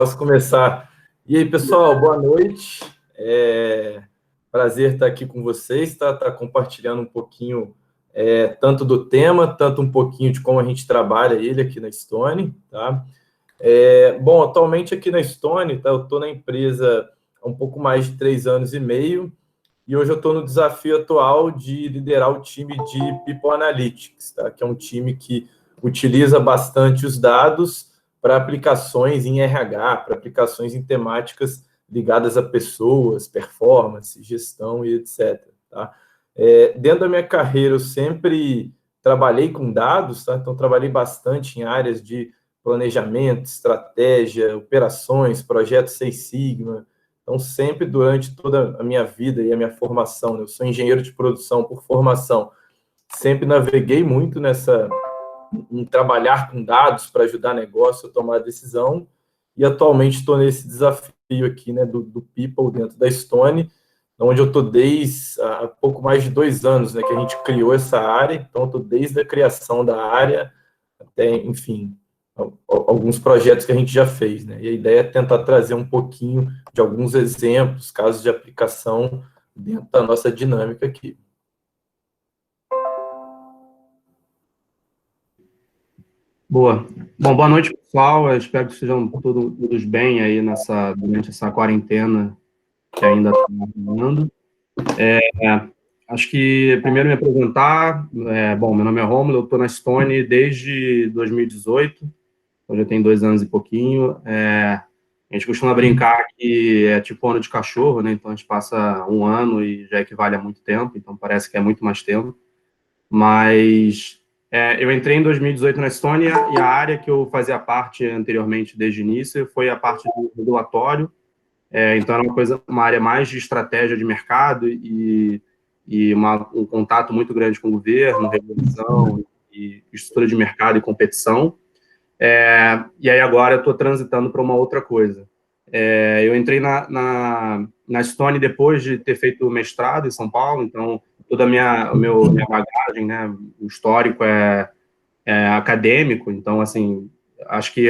Posso começar. E aí, pessoal, boa noite. Prazer estar aqui com vocês, tá compartilhando um pouquinho tanto do tema, tanto um pouquinho de como a gente trabalha ele aqui na Stone, tá? Bom, atualmente aqui na Stone, tá, eu estou na empresa há um pouco mais de 3 anos e meio, e hoje eu estou no desafio atual de liderar o time de People Analytics, tá? Que é um time que utiliza bastante os dados para aplicações em RH, para aplicações em temáticas ligadas a pessoas, performance, gestão e etc. Tá? Dentro da minha carreira, eu sempre trabalhei com dados, tá? Então trabalhei bastante em áreas de planejamento, estratégia, operações, projetos Six Sigma. Então, sempre durante toda a minha vida e a minha formação, né? Eu sou engenheiro de produção por formação, sempre naveguei muito em trabalhar com dados para ajudar negócio a tomar decisão, e atualmente estou nesse desafio aqui, né, do People dentro da Stone, onde eu estou desde há pouco mais de 2 anos, né, que a gente criou essa área. Então, eu estou desde a criação da área até, enfim, alguns projetos que a gente já fez, né? E a ideia é tentar trazer um pouquinho de alguns exemplos, casos de aplicação dentro da nossa dinâmica aqui. Boa. Bom, boa noite, pessoal. Eu espero que estejam todos bem aí durante essa quarentena que ainda está rolando. Acho que primeiro me apresentar. Bom, meu nome é Rômulo, eu estou na Stone desde 2018, então já tem 2 anos e pouquinho. A gente costuma brincar que é tipo ano de cachorro, né? Então a gente passa 1 ano e já equivale a muito tempo, então parece que é muito mais tempo. Mas eu entrei em 2018 na Estônia, e a área que eu fazia parte anteriormente desde o início foi a parte do regulatório. Então era uma área mais de estratégia de mercado e um contato muito grande com o governo, regulação e estrutura de mercado e competição. E aí agora eu estou transitando para uma outra coisa. Eu entrei na Stone depois de ter feito mestrado em São Paulo, então toda a minha bagagem, né, o histórico é acadêmico, então, assim, acho que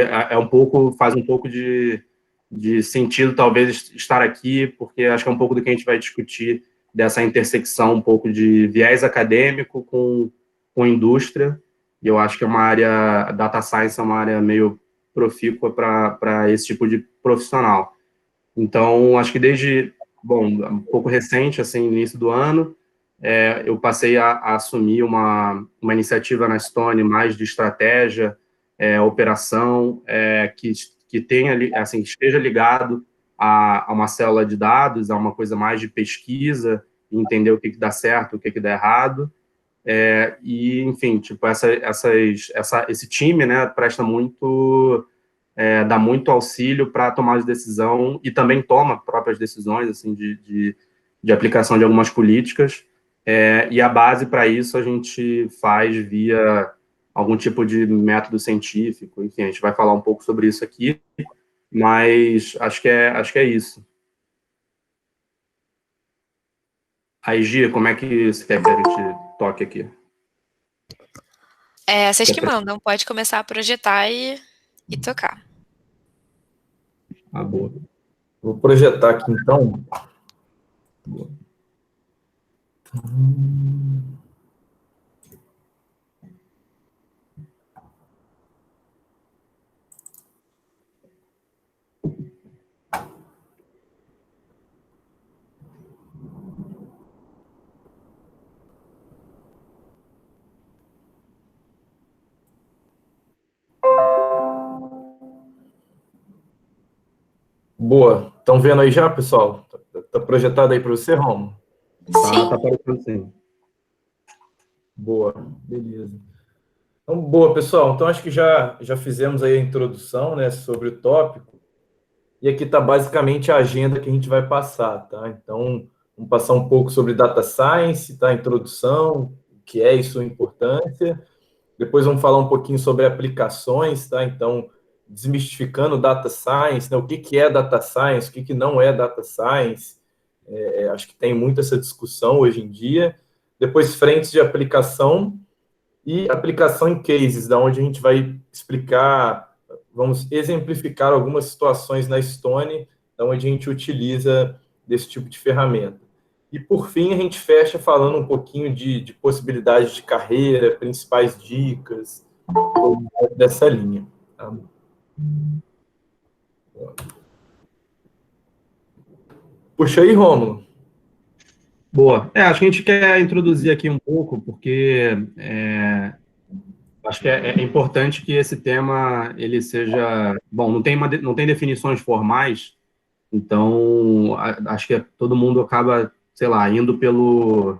faz um pouco de sentido, talvez, estar aqui, porque acho que é um pouco do que a gente vai discutir, dessa intersecção um pouco de viés acadêmico com indústria, e eu acho que data science é uma área meio profícua para esse tipo de profissional. Então, acho que um pouco recente, assim, início do ano, eu passei a assumir uma iniciativa na Stone mais de estratégia, operação, que tenha, assim, esteja ligado a uma célula de dados, a uma coisa mais de pesquisa, entender o que dá certo, o que dá errado. E, enfim, tipo, esse time, né, dá muito auxílio para tomar de decisão, e também toma próprias decisões, assim, de aplicação de algumas políticas. E a base para isso a gente faz via algum tipo de método científico. Enfim, a gente vai falar um pouco sobre isso aqui, mas acho que é isso. Aí, Gia, como é que você quer que a gente toque aqui? Vocês que mandam, pode começar a projetar e tocar. Boa. Vou projetar aqui, então. Boa. Boa. Estão vendo aí já, pessoal? Está projetado aí para você, Romo? Sim. Tá aparecendo, sim. Boa, beleza. Então, boa, pessoal. Então, acho que já fizemos aí a introdução, né, sobre o tópico. E aqui está basicamente a agenda que a gente vai passar, tá? Então, vamos passar um pouco sobre Data Science, tá? Introdução, o que é e sua importância. Depois vamos falar um pouquinho sobre aplicações, tá? Então, desmistificando Data Science, né? O que é Data Science, o que não é Data Science. Acho que tem muito essa discussão hoje em dia. Depois, frentes de aplicação e aplicação em cases, da onde a gente vai explicar vamos exemplificar algumas situações na Stone, onde a gente utiliza desse tipo de ferramenta. E, por fim, a gente fecha falando um pouquinho de possibilidades de carreira, principais dicas, dessa linha. Tá? Puxa aí, Rômulo. Boa. Acho que a gente quer introduzir aqui um pouco, porque acho que é importante que esse tema ele seja... Bom, não tem definições formais, então acho que todo mundo acaba, sei lá, indo pelo...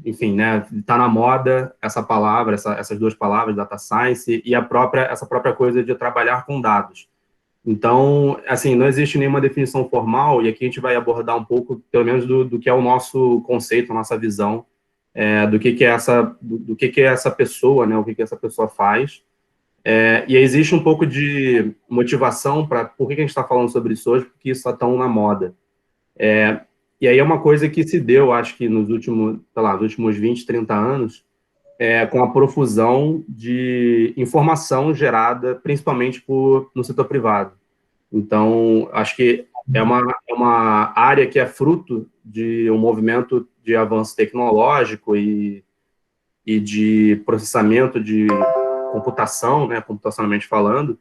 Enfim, né, tá na moda essa palavra, essas duas palavras, data science, e essa própria coisa de trabalhar com dados. Então, assim, não existe nenhuma definição formal, e aqui a gente vai abordar um pouco, pelo menos, do que é o nosso conceito, a nossa visão, do que é essa pessoa, né, o que essa pessoa faz. E existe um pouco de motivação para por que a gente está falando sobre isso hoje, porque isso está tão na moda. E aí é uma coisa que se deu, acho que nos últimos, sei lá, nos últimos 20, 30 anos, com a profusão de informação gerada, principalmente no setor privado. Então, acho que é uma área que é fruto de um movimento de avanço tecnológico e de processamento de computação, né, computacionalmente falando,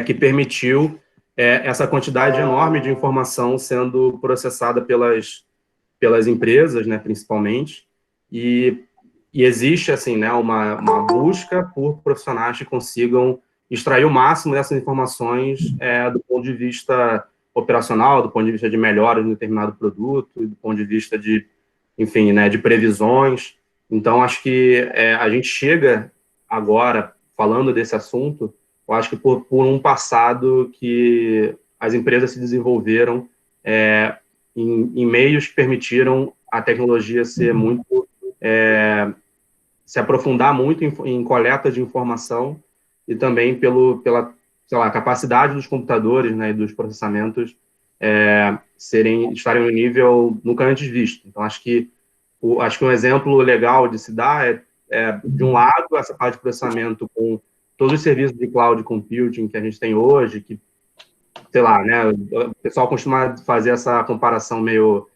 que permitiu essa quantidade enorme de informação sendo processada pelas empresas, né, principalmente, e existe, assim, né, uma busca por profissionais que consigam extrair o máximo dessas informações do ponto de vista operacional, do ponto de vista de melhoras em determinado produto, do ponto de vista de, enfim, né, de previsões. Então, acho que a gente chega agora, falando desse assunto, eu acho que por um passado que as empresas se desenvolveram em meios que permitiram a tecnologia ser muito... se aprofundar muito em coleta de informação e também pela, sei lá, capacidade dos computadores, né, e dos processamentos estarem no nível nunca antes visto. Então, acho que um exemplo legal de se dar de um lado, essa parte de processamento com todos os serviços de cloud computing que a gente tem hoje, que, sei lá, né, o pessoal costuma fazer essa comparação meio,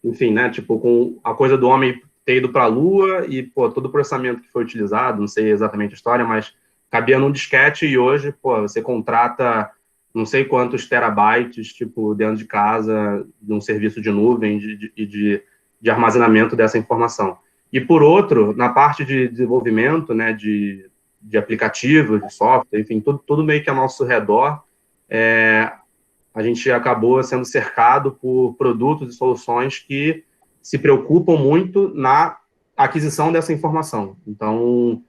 enfim, né, tipo, com a coisa do homem ter ido para a Lua e, pô, todo o processamento que foi utilizado, não sei exatamente a história, mas cabia num disquete e hoje, pô, você contrata não sei quantos terabytes, tipo, dentro de casa, de um serviço de nuvem de armazenamento dessa informação. E, por outro, na parte de desenvolvimento, né, de aplicativos, de software, enfim, tudo meio que ao nosso redor, a gente acabou sendo cercado por produtos e soluções que se preocupam muito na aquisição dessa informação. Então,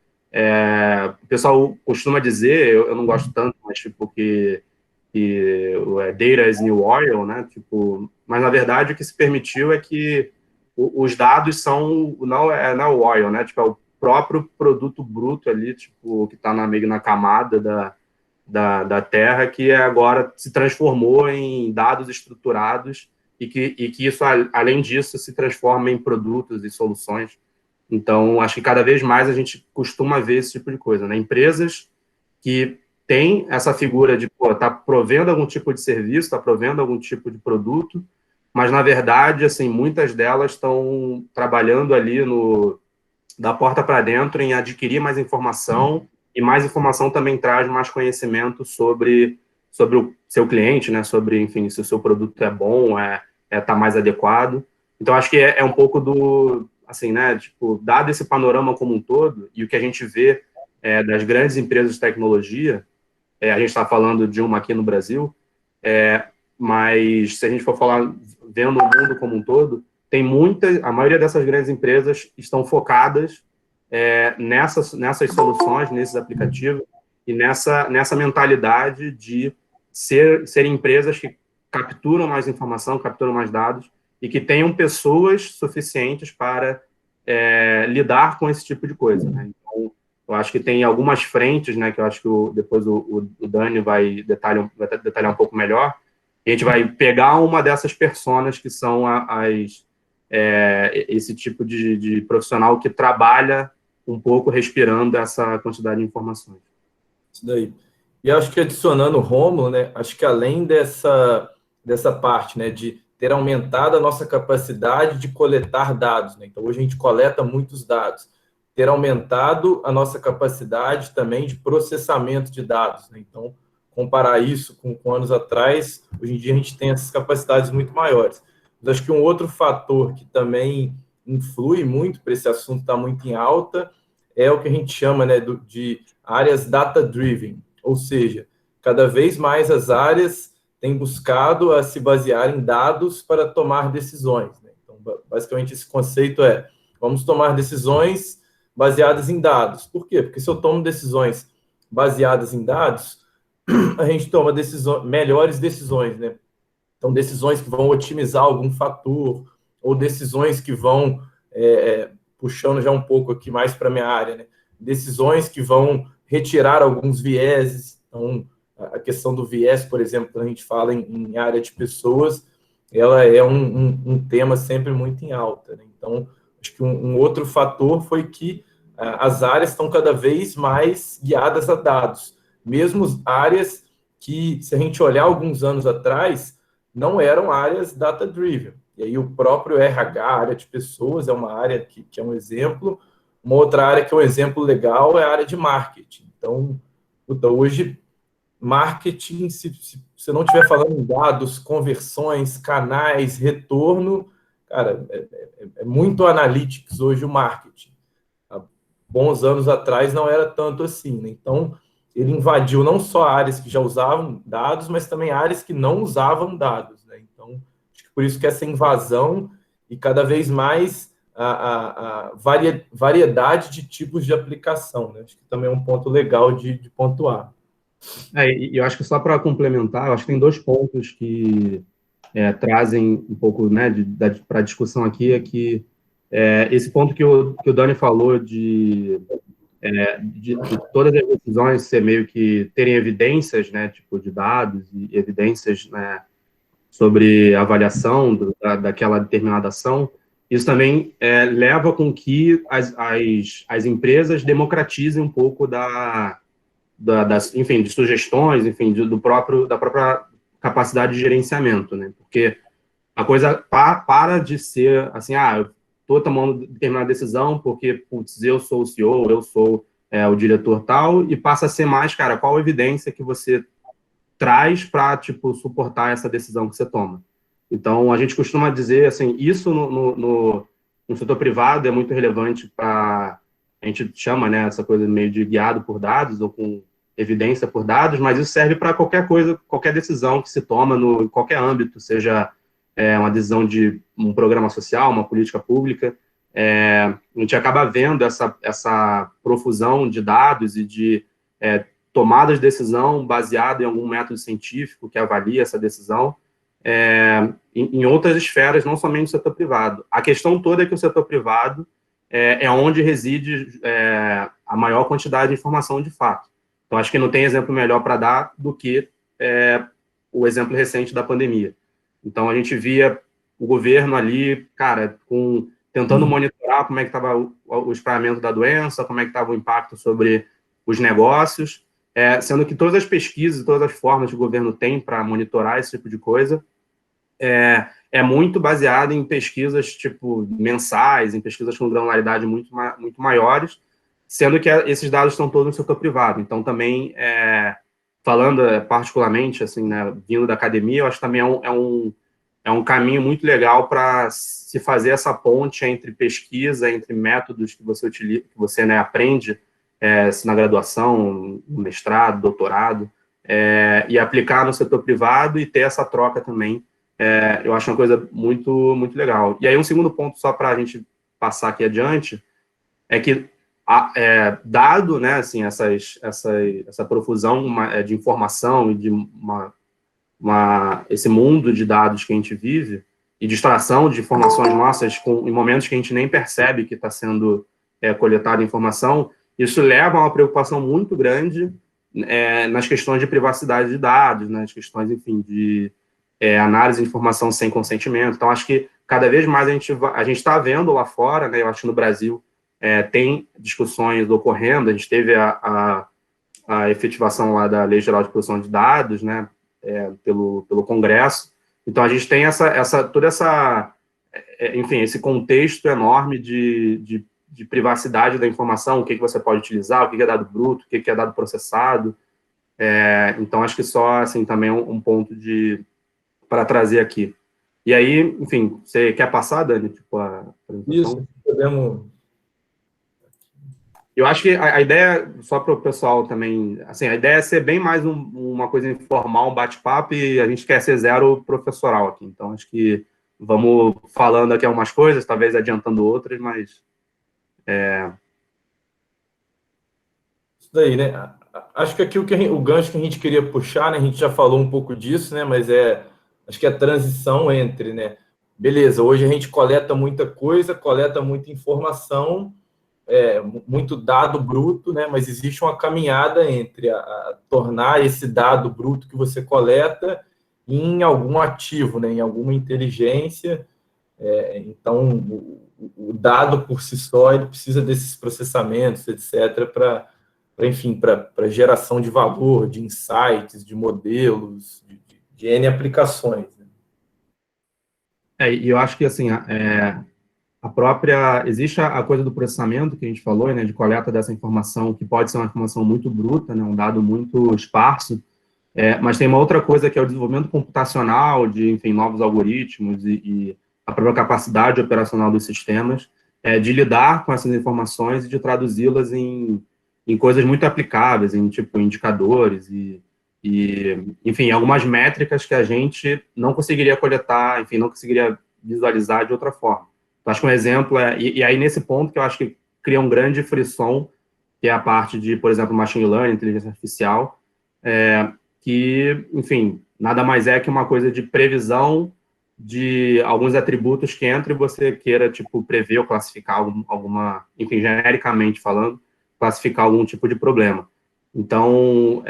o pessoal costuma dizer, eu não gosto tanto, mas tipo que data is new oil, né? Tipo, mas na verdade o que se permitiu é que os dados são não é o oil, né? Tipo, é o próprio produto bruto ali, tipo, que está meio na camada da Terra, que agora se transformou em dados estruturados e que isso, além disso, se transforma em produtos e soluções. Então, acho que cada vez mais a gente costuma ver esse tipo de coisa, né? Empresas que têm essa figura de, tá provendo algum tipo de serviço, está provendo algum tipo de produto, mas, na verdade, assim, muitas delas estão trabalhando ali da porta para dentro em adquirir mais informação, e mais informação também traz mais conhecimento sobre o seu cliente, né? Sobre, enfim, se o seu produto é bom, tá mais adequado. Então, acho que é um pouco assim, né? Tipo, dado esse panorama como um todo, e o que a gente vê das grandes empresas de tecnologia, a gente está falando de uma aqui no Brasil, mas se a gente for falar, vendo o mundo como um todo, a maioria dessas grandes empresas estão focadas nessas soluções, nesses aplicativos, e nessa mentalidade de serem empresas que capturam mais informação, capturam mais dados, e que tenham pessoas suficientes para lidar com esse tipo de coisa, né? Então, eu acho que tem algumas frentes, né, que eu acho que depois o Dani vai detalhar um pouco melhor. A gente vai pegar uma dessas personas que são esse tipo de profissional que trabalha um pouco respirando essa quantidade de informações. Isso daí. E acho que adicionando o Rômulo, né, acho que além dessa parte, né, de ter aumentado a nossa capacidade de coletar dados, né, então hoje a gente coleta muitos dados, ter aumentado a nossa capacidade também de processamento de dados, né, então comparar isso com anos atrás, hoje em dia a gente tem essas capacidades muito maiores. Mas acho que um outro fator que também influi muito para esse assunto estar muito em alta é o que a gente chama, né, de áreas data-driven, ou seja, cada vez mais as áreas têm buscado a se basear em dados para tomar decisões, né? Então, basicamente, esse conceito é, vamos tomar decisões baseadas em dados. Por quê? Porque se eu tomo decisões baseadas em dados, a gente toma melhores decisões, né? Então, decisões que vão otimizar algum fator, ou decisões que vão, puxando já um pouco aqui mais para a minha área, né? Decisões que vão retirar alguns vieses. Então, a questão do viés, por exemplo, quando a gente fala em área de pessoas, ela é um tema sempre muito em alta, né? Então, acho que um outro fator foi que as áreas estão cada vez mais guiadas a dados. Mesmo áreas que, se a gente olhar alguns anos atrás, não eram áreas data-driven. E aí o próprio RH, a área de pessoas, é uma área que é um exemplo. Uma outra área que é um exemplo legal é a área de marketing. Então, hoje, marketing, se você não estiver falando em dados, conversões, canais, retorno, cara, é muito analytics hoje o marketing. Há bons anos atrás não era tanto assim, né? Então, ele invadiu não só áreas que já usavam dados, mas também áreas que não usavam dados, né? Então, acho que por isso que essa invasão e cada vez mais a variedade de tipos de aplicação, né? Acho que também é um ponto legal de pontuar. E eu acho que só para complementar, eu acho que tem 2 pontos que trazem um pouco, né, para a discussão aqui, é que esse ponto que o Dani falou de todas as decisões ser meio que terem evidências, né, tipo de dados e evidências, né, sobre a avaliação daquela determinada ação, isso também leva com que as empresas democratizem um pouco enfim, de sugestões, enfim, da própria capacidade de gerenciamento, né? Porque a coisa para de ser assim, eu estou tomando determinada decisão porque, putz, eu sou o CEO, eu sou o diretor tal, e passa a ser mais, cara, qual a evidência que você traz para, tipo, suportar essa decisão que você toma. Então, a gente costuma dizer, assim, isso no setor privado é muito relevante para, a gente chama, né, essa coisa meio de guiado por dados ou com evidência por dados, mas isso serve para qualquer coisa, qualquer decisão que se toma em qualquer âmbito, seja uma decisão de um programa social, uma política pública. A gente acaba vendo essa profusão de dados e de tomada de decisão baseada em algum método científico que avalia essa decisão em outras esferas, não somente no setor privado. A questão toda é que o setor privado é onde reside a maior quantidade de informação de fato. Então, acho que não tem exemplo melhor para dar do que o exemplo recente da pandemia. Então, a gente via o governo ali, cara, tentando monitorar como é que estava o espalhamento da doença, como é que estava o impacto sobre os negócios, sendo que todas as pesquisas, todas as formas que o governo tem para monitorar esse tipo de coisa é muito baseado em pesquisas tipo mensais, em pesquisas com granularidade muito maiores, sendo que esses dados estão todos no setor privado. Então, também, falando particularmente, assim, né, vindo da academia, eu acho que também é um caminho muito legal para se fazer essa ponte entre pesquisa, entre métodos que você utiliza, que você, né, aprende na graduação, no mestrado, doutorado, e aplicar no setor privado e ter essa troca também. Eu acho uma coisa muito, muito legal. E aí, um segundo ponto, só para a gente passar aqui adiante, é que, dado, né, assim, essa profusão de informação e de esse mundo de dados que a gente vive, e de extração de informações nossas em momentos que a gente nem percebe que está sendo coletada informação, isso leva a uma preocupação muito grande nas questões de privacidade de dados, nas questões, enfim, de análise de informação sem consentimento. Então, acho que cada vez mais a gente está vendo lá fora, né, eu acho que no Brasil tem discussões ocorrendo, a gente teve a efetivação lá da Lei Geral de Proteção de Dados, né, pelo Congresso. Então, a gente tem toda essa, enfim, esse contexto enorme de privacidade da informação, o que você pode utilizar, o que é dado bruto, o que é dado processado. Então, acho que só, assim, também um ponto para trazer aqui. E aí, enfim, você quer passar, Dani, tipo, a apresentação? Isso, podemos... Eu acho que a ideia, só para o pessoal também, assim, a ideia é ser bem mais uma coisa informal, um bate-papo, e a gente quer ser zero professoral aqui. Então, acho que vamos falando aqui algumas coisas, talvez adiantando outras, mas... Isso daí, né? Acho que aqui o gancho que a gente queria puxar, né? A gente já falou um pouco disso, né? Mas acho que a transição entre, né? Beleza, hoje a gente coleta muita coisa, coleta muita informação, muito dado bruto, né? Mas existe uma caminhada entre a tornar esse dado bruto que você coleta em algum ativo, né? Em alguma inteligência. Então, o dado por si só, ele precisa desses processamentos, etc., enfim, para geração de valor, de insights, de modelos, de N aplicações. E eu acho que, assim, a própria... Existe a coisa do processamento, que a gente falou, né, de coleta dessa informação, que pode ser uma informação muito bruta, né, um dado muito esparso, mas tem uma outra coisa que é o desenvolvimento computacional de, enfim, novos algoritmos e a própria capacidade operacional dos sistemas, de lidar com essas informações e de traduzi-las em coisas muito aplicáveis, em, tipo, indicadores e, enfim, algumas métricas que a gente não conseguiria coletar, enfim, não conseguiria visualizar de outra forma. Então, acho que um exemplo e aí nesse ponto que eu acho que cria um grande frisson, que é a parte de, por exemplo, machine learning, inteligência artificial, que, enfim, nada mais é que uma coisa de previsão de alguns atributos que entram e você queira, tipo, prever ou classificar alguma, enfim, genericamente falando, classificar algum tipo de problema. Então,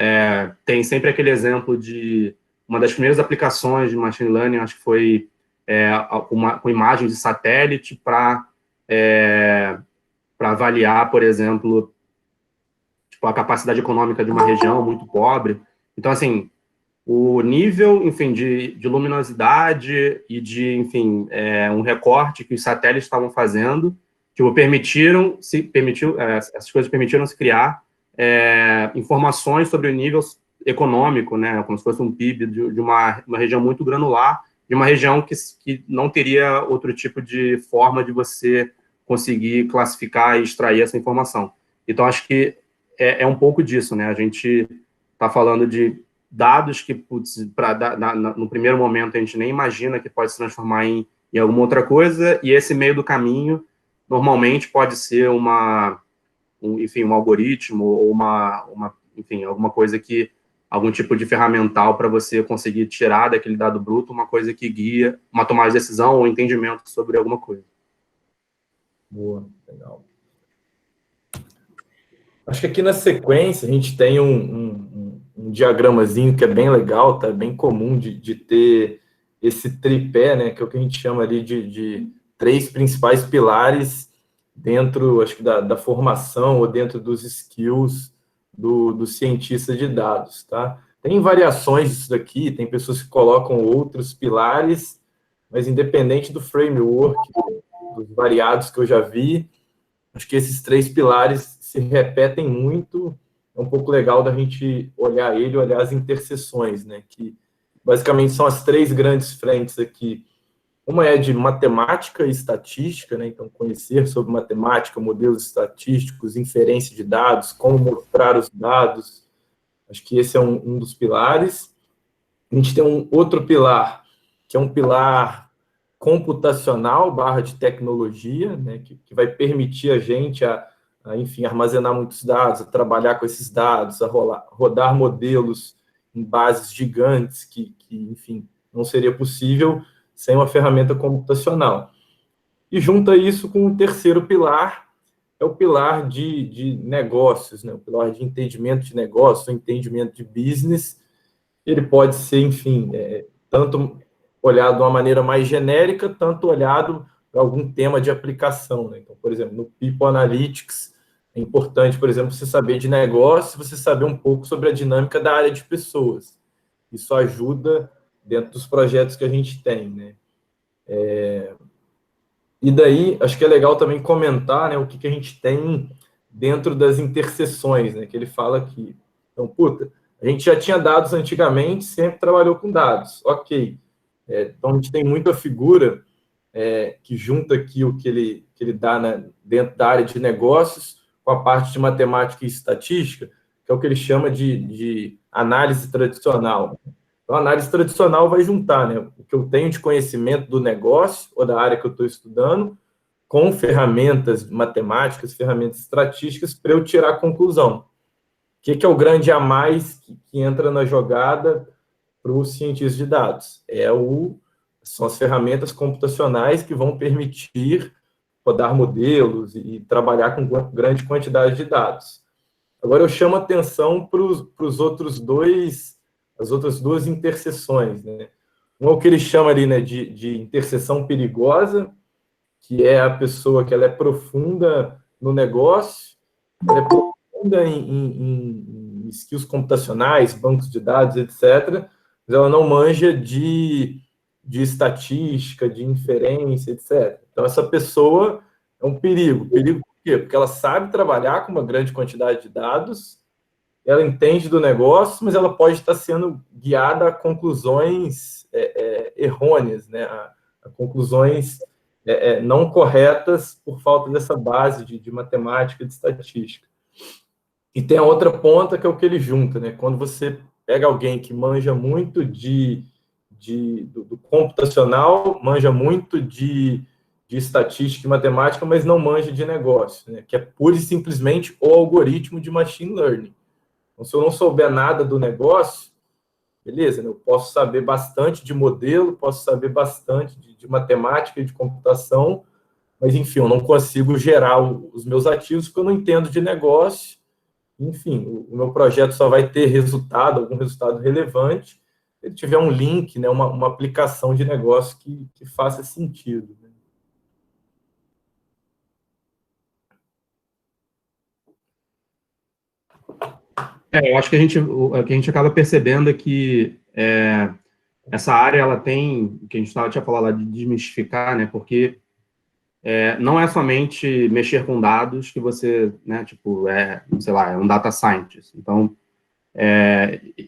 tem sempre aquele exemplo de uma das primeiras aplicações de machine learning, acho que foi com imagens de satélite para avaliar, por exemplo, tipo, a capacidade econômica de uma região muito pobre. Então, assim, o nível, enfim, de luminosidade e de, enfim, um recorte que os satélites estavam fazendo, tipo, essas coisas permitiram se criar informações sobre o nível econômico, né, como se fosse um PIB de uma região muito granular, de uma região que não teria outro tipo de forma de você conseguir classificar e extrair essa informação. Então, acho que é um pouco disso, né, a gente está falando de dados que, putz, no primeiro momento, a gente nem imagina que pode se transformar em alguma outra coisa, e esse meio do caminho, normalmente, pode ser enfim, um algoritmo, ou enfim, alguma coisa algum tipo de ferramental para você conseguir tirar daquele dado bruto uma coisa que guia uma tomada de decisão ou entendimento sobre alguma coisa. Boa, legal. Acho que aqui na sequência a gente tem um diagramazinho que é bem legal, tá? Bem comum de ter esse tripé, né? Que é o que a gente chama ali de três principais pilares dentro, acho que da formação ou dentro dos skills do cientista de dados, tá? Tem variações disso daqui, tem pessoas que colocam outros pilares, mas independente do framework, dos variados que eu já vi, acho que esses três pilares se repetem muito. É um pouco legal da gente olhar as interseções, né? Que basicamente são as três grandes frentes aqui. Uma é de matemática e estatística, né? Então, conhecer sobre matemática, modelos estatísticos, inferência de dados, como mostrar os dados. Acho que esse é um dos pilares. A gente tem um outro pilar, que é um pilar computacional / de tecnologia, né? Que vai permitir a gente enfim, armazenar muitos dados, a trabalhar com esses dados, a rodar modelos em bases gigantes que, enfim, não seria possível sem uma ferramenta computacional. E junta isso com o terceiro pilar, é o pilar de negócios, né? O pilar de entendimento de negócio, entendimento de business. Ele pode ser, enfim, tanto olhado de uma maneira mais genérica, tanto olhado para algum tema de aplicação, né? Então, por exemplo, no People Analytics, É importante, por exemplo, você saber de negócio, você saber um pouco sobre a dinâmica da área de pessoas. Isso ajuda dentro dos projetos que a gente tem, né? E daí, acho que é legal também comentar, né, o que a gente tem dentro das interseções, né, que ele fala aqui. Então, puta, a gente já tinha dados antigamente, sempre trabalhou com dados, ok. Então, a gente tem muita figura que junta aqui o que ele dá, né, dentro da área de negócios com a parte de matemática e estatística, que é o que ele chama de análise tradicional. Então, a análise tradicional vai juntar, né, o que eu tenho de conhecimento do negócio ou da área que eu estou estudando com ferramentas matemáticas, ferramentas estatísticas para eu tirar a conclusão. O que é o grande a mais que entra na jogada para o cientista de dados? São as ferramentas computacionais que vão permitir rodar modelos e trabalhar com grande quantidade de dados. Agora eu chamo a atenção para os outros dois, as outras duas interseções, né? Um é o que ele chama ali, né, de interseção perigosa, que é a pessoa que ela é profunda no negócio, ela é profunda em skills computacionais, bancos de dados, etc., mas ela não manja de estatística, de inferência, etc. Então, essa pessoa é um perigo. Perigo por quê? Porque ela sabe trabalhar com uma grande quantidade de dados, ela entende do negócio, mas ela pode estar sendo guiada a conclusões errôneas, né? A conclusões não corretas por falta dessa base de matemática e de estatística. E tem a outra ponta, que é o que ele junta, né? Quando você pega alguém que manja muito do computacional, manja muito de estatística e matemática, mas não manja de negócio, né? Que é pura e simplesmente o algoritmo de machine learning. Então, se eu não souber nada do negócio, beleza, né? Eu posso saber bastante de modelo, posso saber bastante de matemática e de computação, mas, enfim, eu não consigo gerar os meus ativos porque eu não entendo de negócio. Enfim, o meu projeto só vai ter resultado, algum resultado relevante, se ele tiver um link, né, uma aplicação de negócio que faça sentido. Né? Eu acho que o que a gente acaba percebendo é que essa área, ela tem, o que a gente tinha falado lá de desmistificar, né, porque não é somente mexer com dados que você, né, tipo, sei lá, é um data scientist. Então,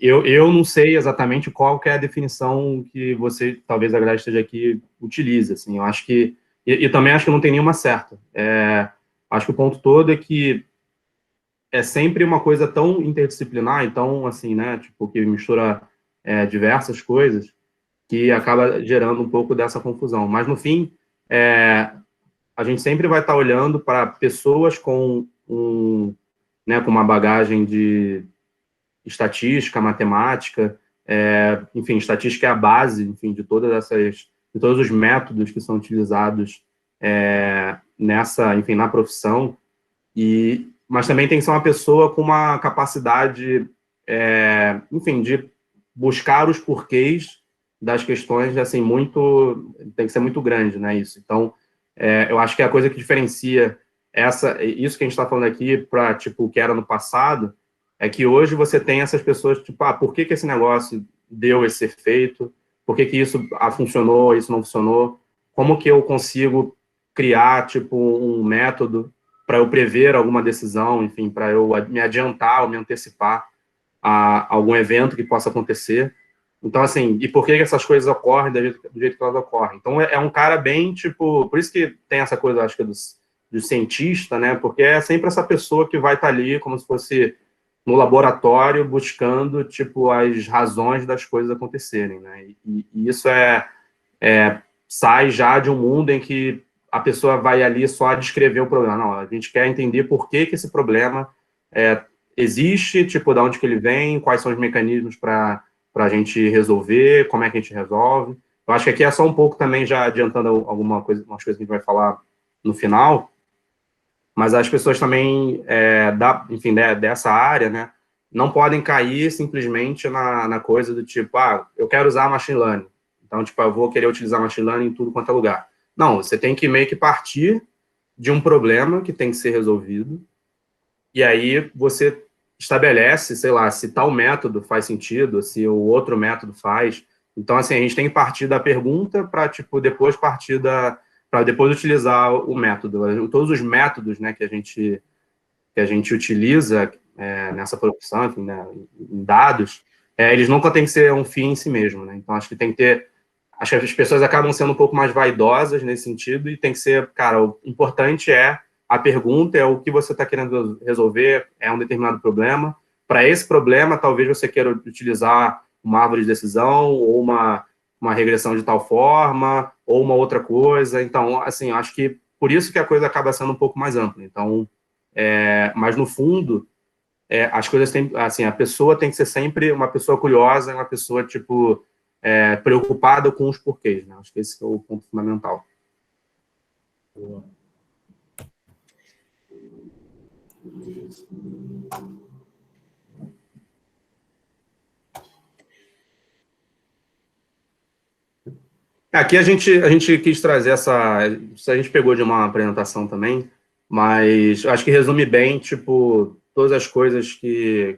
eu não sei exatamente qual que é a definição que você, talvez a galera esteja aqui, utilize, assim, eu acho que, e também acho que não tem nenhuma certa. Acho que o ponto todo é que é sempre uma coisa tão interdisciplinar, então, assim, né, tipo, que mistura diversas coisas, que acaba gerando um pouco dessa confusão. Mas, no fim, a gente sempre vai estar olhando para pessoas com com uma bagagem de estatística, matemática, enfim, estatística é a base, enfim, de todos os métodos que são utilizados enfim, na profissão, mas também tem que ser uma pessoa com uma capacidade, enfim, de buscar os porquês das questões, assim, tem que ser muito grande, né, isso. Então, eu acho que a coisa que diferencia isso que a gente está falando aqui para, tipo, o que era no passado, é que hoje você tem essas pessoas, tipo, por que esse negócio deu esse efeito? Por que isso funcionou, isso não funcionou? Como que eu consigo criar, tipo, um método para eu prever alguma decisão, enfim, para eu me adiantar ou me antecipar a algum evento que possa acontecer? Então, assim, e por que essas coisas ocorrem do jeito que elas ocorrem? Então, é um cara bem, tipo, por isso que tem essa coisa, acho que, do cientista, né? Porque é sempre essa pessoa que vai estar ali como se fosse no laboratório buscando, tipo, as razões das coisas acontecerem, né? E isso sai já de um mundo em que a pessoa vai ali só descrever o problema. Não, a gente quer entender por que esse problema existe, tipo, de onde que ele vem, quais são os mecanismos para a gente resolver, como é que a gente resolve. Eu acho que aqui é só um pouco também, já adiantando umas coisas que a gente vai falar no final, mas as pessoas também, enfim, dessa área, né, não podem cair simplesmente na coisa do tipo, eu quero usar machine learning, então, tipo, eu vou querer utilizar machine learning em tudo quanto é lugar. Não, você tem que meio que partir de um problema que tem que ser resolvido, e aí você estabelece, sei lá, se tal método faz sentido, se o outro método faz. Então, assim, a gente tem que partir da pergunta para, tipo, depois partir para depois utilizar o método. Todos os métodos, né, que a gente utiliza nessa produção, enfim, né, em dados, eles nunca têm que ser um fim em si mesmo, né? Então, acho que tem que ter... Acho que as pessoas acabam sendo um pouco mais vaidosas nesse sentido e tem que ser, cara, o importante é a pergunta, é o que você está querendo resolver, é um determinado problema. Para esse problema, talvez você queira utilizar uma árvore de decisão ou uma regressão de tal forma ou uma outra coisa. Então, assim, acho que por isso que a coisa acaba sendo um pouco mais ampla. Então, mas no fundo, as coisas têm, assim, a pessoa tem que ser sempre uma pessoa curiosa, uma pessoa, tipo, preocupada com os porquês, né? Acho que esse é o ponto fundamental. Boa. Aqui a gente quis trazer isso a gente pegou de uma apresentação também, mas eu acho que resume bem, tipo, todas as coisas que,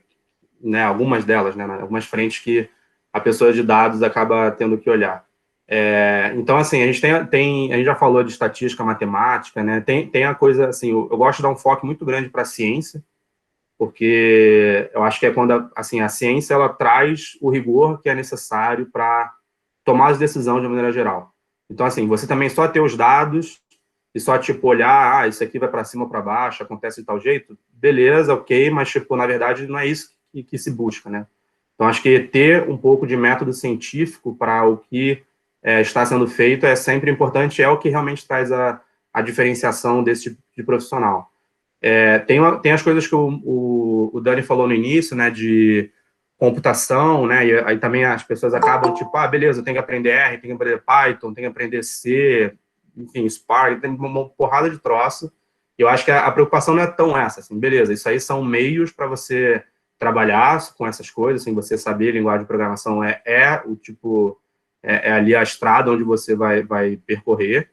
né, algumas delas, né, algumas frentes que a pessoa de dados acaba tendo que olhar. Então, assim, a gente já falou de estatística, matemática, né, tem a coisa, assim, eu gosto de dar um foco muito grande para a ciência, porque eu acho que é quando, assim, a ciência, ela traz o rigor que é necessário para tomar as decisões de maneira geral. Então, assim, você também só ter os dados e só, tipo, olhar, isso aqui vai para cima ou para baixo, acontece de tal jeito, beleza, ok, mas, tipo, na verdade, não é isso que se busca, né? Então, acho que ter um pouco de método científico para o que está sendo feito é sempre importante, é o que realmente traz a diferenciação desse tipo de profissional. Tem as coisas que o Dani falou no início, né, de computação, né, e aí também as pessoas acabam, tipo, beleza, tem que aprender R, tem que aprender Python, tem que aprender C, enfim, Spark, tem uma porrada de troço, e eu acho que a preocupação não é tão essa, assim, beleza, isso aí são meios para você trabalhar com essas coisas, assim, você saber linguagem de programação o tipo, ali a estrada onde você vai percorrer,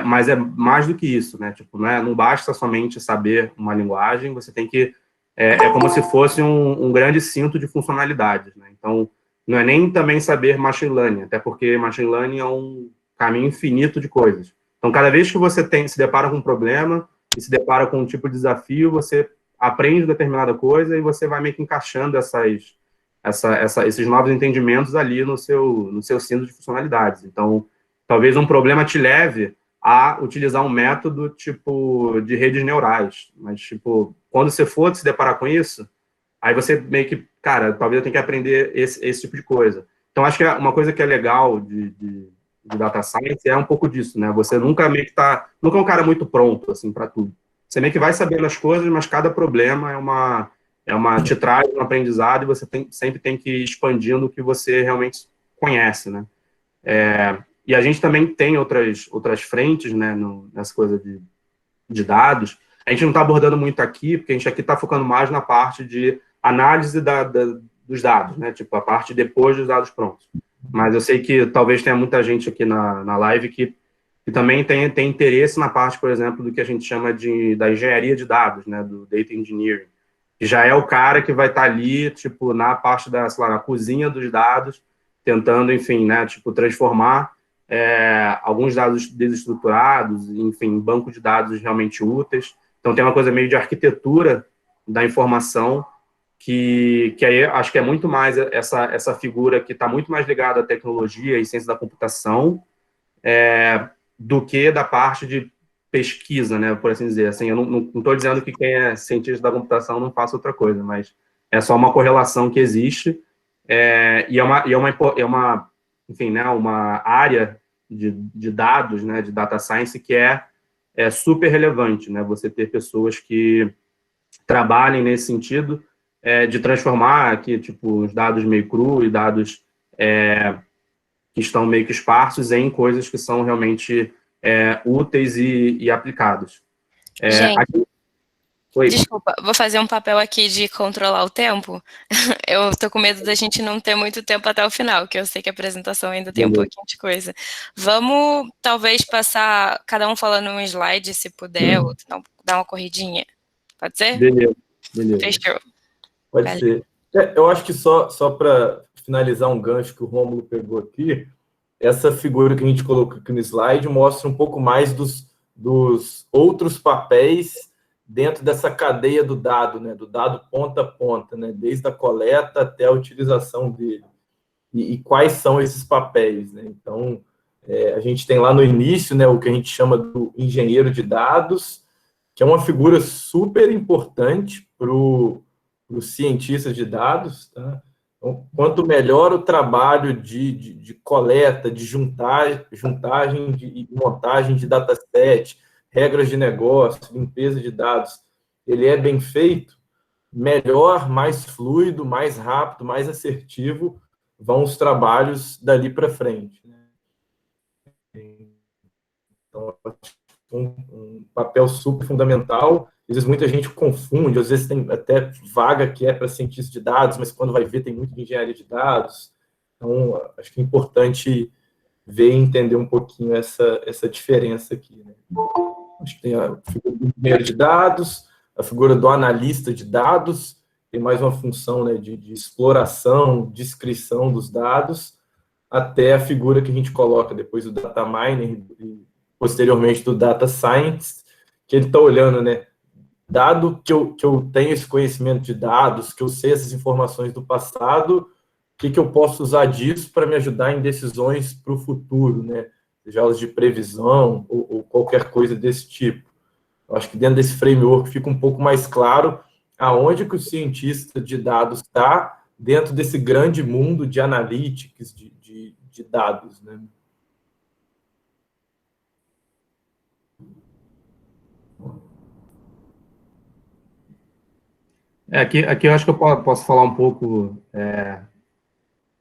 mas é mais do que isso, né? Tipo, não basta somente saber uma linguagem, você tem que... É como se fosse um grande cinto de funcionalidades, né? Então, não é nem também saber machine learning, até porque machine learning é um caminho infinito de coisas. Então, cada vez que você se depara com um problema e se depara com um tipo de desafio, você aprende determinada coisa e você vai meio que encaixando esses novos entendimentos ali no seu cinto de funcionalidades. Então, talvez um problema te leve a utilizar um método, tipo, de redes neurais. Mas, tipo, quando você for se deparar com isso, aí você meio que, cara, talvez eu tenha que aprender esse tipo de coisa. Então, acho que uma coisa que é legal de data science é um pouco disso, né? Você nunca meio que nunca é um cara muito pronto, assim, para tudo. Você meio que vai sabendo as coisas, mas cada problema te traz um aprendizado e você sempre tem que ir expandindo o que você realmente conhece, né? E a gente também tem outras frentes, né, nessa coisa de dados. A gente não está abordando muito aqui, porque a gente aqui está focando mais na parte de análise dos dados, né, tipo, a parte depois dos dados prontos. Mas eu sei que talvez tenha muita gente aqui na live que também tem interesse na parte, por exemplo, do que a gente chama da engenharia de dados, né, do data engineering, que já é o cara que vai estar ali, tipo, na parte sei lá, na cozinha dos dados, tentando, enfim, né, tipo, transformar alguns dados desestruturados, enfim, banco de dados realmente úteis. Então, tem uma coisa meio de arquitetura da informação que aí acho que é muito mais essa figura que está muito mais ligada à tecnologia e ciência da computação do que da parte de pesquisa, né, por assim dizer. Assim, eu não estou dizendo que quem é cientista da computação não faça outra coisa, mas é só uma correlação que existe e é uma enfim, né, uma área de dados, né, de data science que é super relevante, né, você ter pessoas que trabalhem nesse sentido de transformar aqui, tipo, os dados meio cru e dados que estão meio que esparsos em coisas que são realmente úteis e aplicados. Gente, Oi. desculpa, vou fazer um papel aqui de controlar o tempo. Eu tô com medo da gente não ter muito tempo até o final, que eu sei que a apresentação ainda tem um pouquinho de coisa. Vamos, talvez, passar, cada um falando um slide, se puder, ou dar uma corridinha. Pode ser? Beleza. Fechou. Pode ser. Eu acho que só para finalizar um gancho que o Rômulo pegou aqui, essa figura que a gente colocou aqui no slide mostra um pouco mais dos outros papéis dentro dessa cadeia do dado, né? Do dado ponta a ponta, né? Desde a coleta até a utilização dele. E quais são esses papéis, né? Então, a gente tem lá no início, né, o que a gente chama do engenheiro de dados, que é uma figura super importante para os cientistas de dados, tá? Então, quanto melhor o trabalho de coleta, de juntagem e montagem de dataset, regras de negócio, limpeza de dados, ele é bem feito, melhor, mais fluido, mais rápido, mais assertivo vão os trabalhos dali para frente. Então, um papel super fundamental. Às vezes muita gente confunde, às vezes tem até vaga que é para cientista de dados, mas quando vai ver tem muito de engenharia de dados. Então, acho que é importante ver e entender um pouquinho essa diferença aqui, né? Acho que tem a figura do engenheiro de dados, a figura do analista de dados, tem mais uma função, né, de exploração, descrição dos dados, até a figura que a gente coloca depois do data miner e posteriormente do data science, que ele está olhando, né, dado que eu tenho esse conhecimento de dados, que eu sei essas informações do passado, o que eu posso usar disso para me ajudar em decisões para o futuro, né, seja elas de previsão ou qualquer coisa desse tipo. Eu acho que dentro desse framework fica um pouco mais claro aonde que o cientista de dados está dentro desse grande mundo de analytics, de dados, né? Aqui eu acho que eu posso falar um pouco,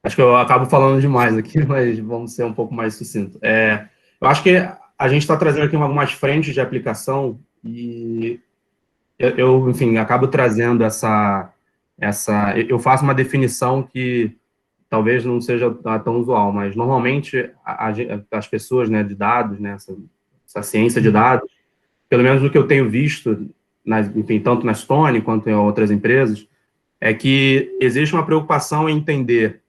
acho que eu acabo falando demais aqui, mas vamos ser um pouco mais sucinto. Eu acho que a gente está trazendo aqui algumas frentes de aplicação e enfim, acabo trazendo eu faço uma definição que talvez não seja tão usual, mas normalmente as pessoas, né, de dados, né, essa ciência de dados, pelo menos o que eu tenho visto, enfim, tanto na Stone quanto em outras empresas, é que existe uma preocupação em entender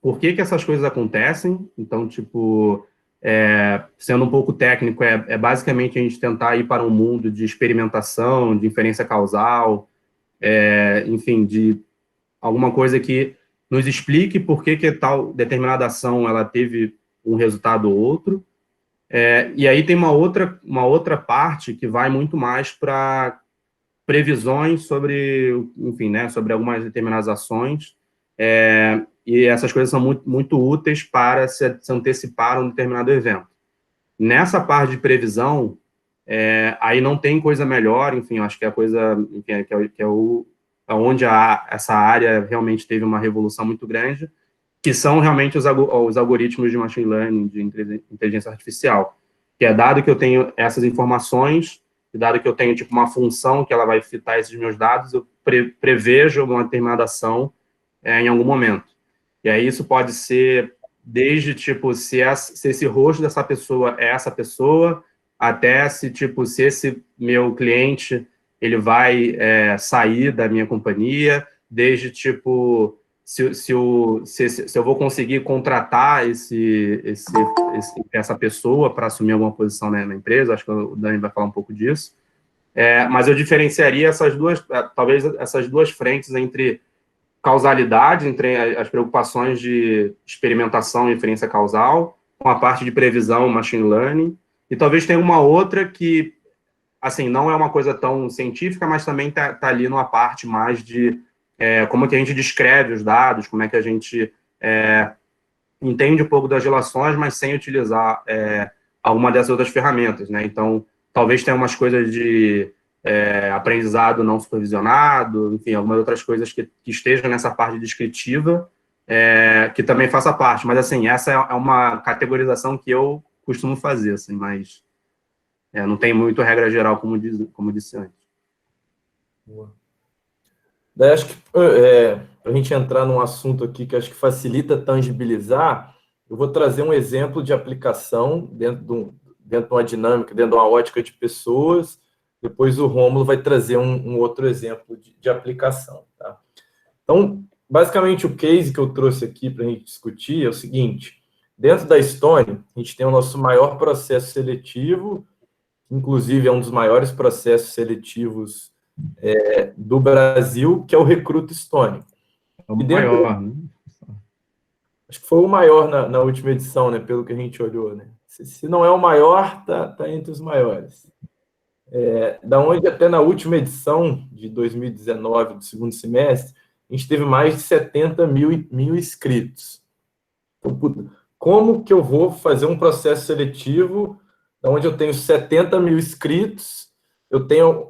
por que essas coisas acontecem. Então, tipo, sendo um pouco técnico, basicamente a gente tentar ir para um mundo de experimentação, de inferência causal, enfim, de alguma coisa que nos explique por que tal determinada ação ela teve um resultado ou outro. E aí tem uma outra parte que vai muito mais para previsões sobre, enfim, né, sobre algumas determinadas ações, e essas coisas são muito, muito úteis para se antecipar a um determinado evento. Nessa parte de previsão, aí não tem coisa melhor, enfim, acho que é a coisa, enfim, onde essa área realmente teve uma revolução muito grande, que são realmente os algoritmos de machine learning, de inteligência artificial, que é dado que eu tenho essas informações, e dado que eu tenho tipo uma função que ela vai fitar esses meus dados, eu prevejo uma determinada ação em algum momento. E aí isso pode ser desde tipo se esse rosto dessa pessoa é essa pessoa, até se esse meu cliente ele vai sair da minha companhia, desde tipo se eu vou conseguir contratar essa pessoa para assumir alguma posição na empresa. Acho que o Dani vai falar um pouco disso. Mas eu diferenciaria talvez essas duas frentes entre causalidade, entre as preocupações de experimentação e inferência causal, com a parte de previsão, machine learning, e talvez tenha uma outra que, assim, não é uma coisa tão científica, mas também está ali numa parte mais de como é que a gente descreve os dados, como é que a gente entende um pouco das relações, mas sem utilizar alguma dessas outras ferramentas, né? Então, talvez tenha umas coisas de aprendizado não supervisionado, enfim, algumas outras coisas que estejam nessa parte descritiva, que também faça parte. Mas, assim, essa é uma categorização que eu costumo fazer, assim, mas não tem muito regra geral, como disse antes. Boa. Daí acho que para a gente entrar num assunto aqui que acho que facilita tangibilizar, eu vou trazer um exemplo de aplicação dentro de uma dinâmica, dentro de uma ótica de pessoas, depois o Rômulo vai trazer um outro exemplo de aplicação. Tá? Então, basicamente, o case que eu trouxe aqui para a gente discutir é o seguinte: dentro da Stone, a gente tem o nosso maior processo seletivo, inclusive é um dos maiores processos seletivos do Brasil, que é o Recruta Stone. É o maior, né? Acho que foi o maior na última edição, né? Pelo que a gente olhou, né? Se não é o maior, tá entre os maiores. Da onde até na última edição de 2019, do segundo semestre, a gente teve mais de 70 mil inscritos. Então, puta, como que eu vou fazer um processo seletivo onde eu tenho 70 mil inscritos, eu tenho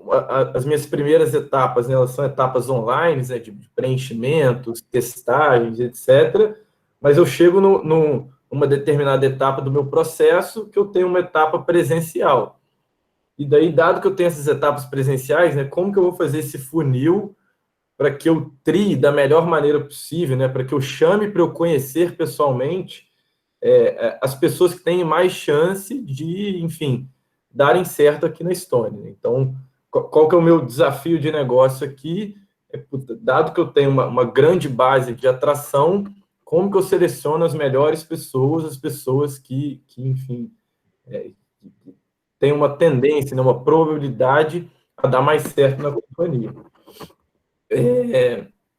as minhas primeiras etapas, né, elas são etapas online, né, de preenchimentos, testagens, etc., mas eu chego numa determinada etapa do meu processo que eu tenho uma etapa presencial. E daí, dado que eu tenho essas etapas presenciais, né, como que eu vou fazer esse funil para que eu trie da melhor maneira possível, né, para que eu chame para eu conhecer pessoalmente as pessoas que têm mais chance de, enfim, darem certo aqui na Estônia. Né? Então, qual que é o meu desafio de negócio aqui? Dado que eu tenho uma grande base de atração, como que eu seleciono as melhores pessoas, as pessoas que enfim, têm uma tendência, né, uma probabilidade a dar mais certo na companhia.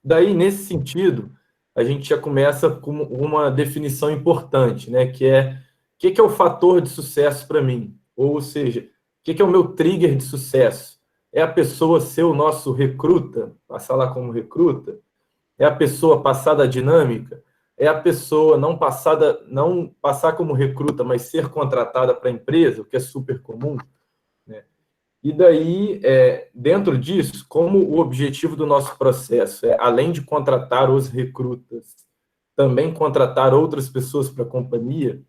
Daí, nesse sentido, a gente já começa com uma definição importante, né? Que é o que é o fator de sucesso para mim? Ou seja, o que é o meu trigger de sucesso? É a pessoa ser o nosso recruta, passar lá como recruta? É a pessoa passar da dinâmica? É a pessoa não passar como recruta, mas ser contratada para a empresa, o que é super comum? Né? E daí, dentro disso, como o objetivo do nosso processo é, além de contratar os recrutas, também contratar outras pessoas para a companhia,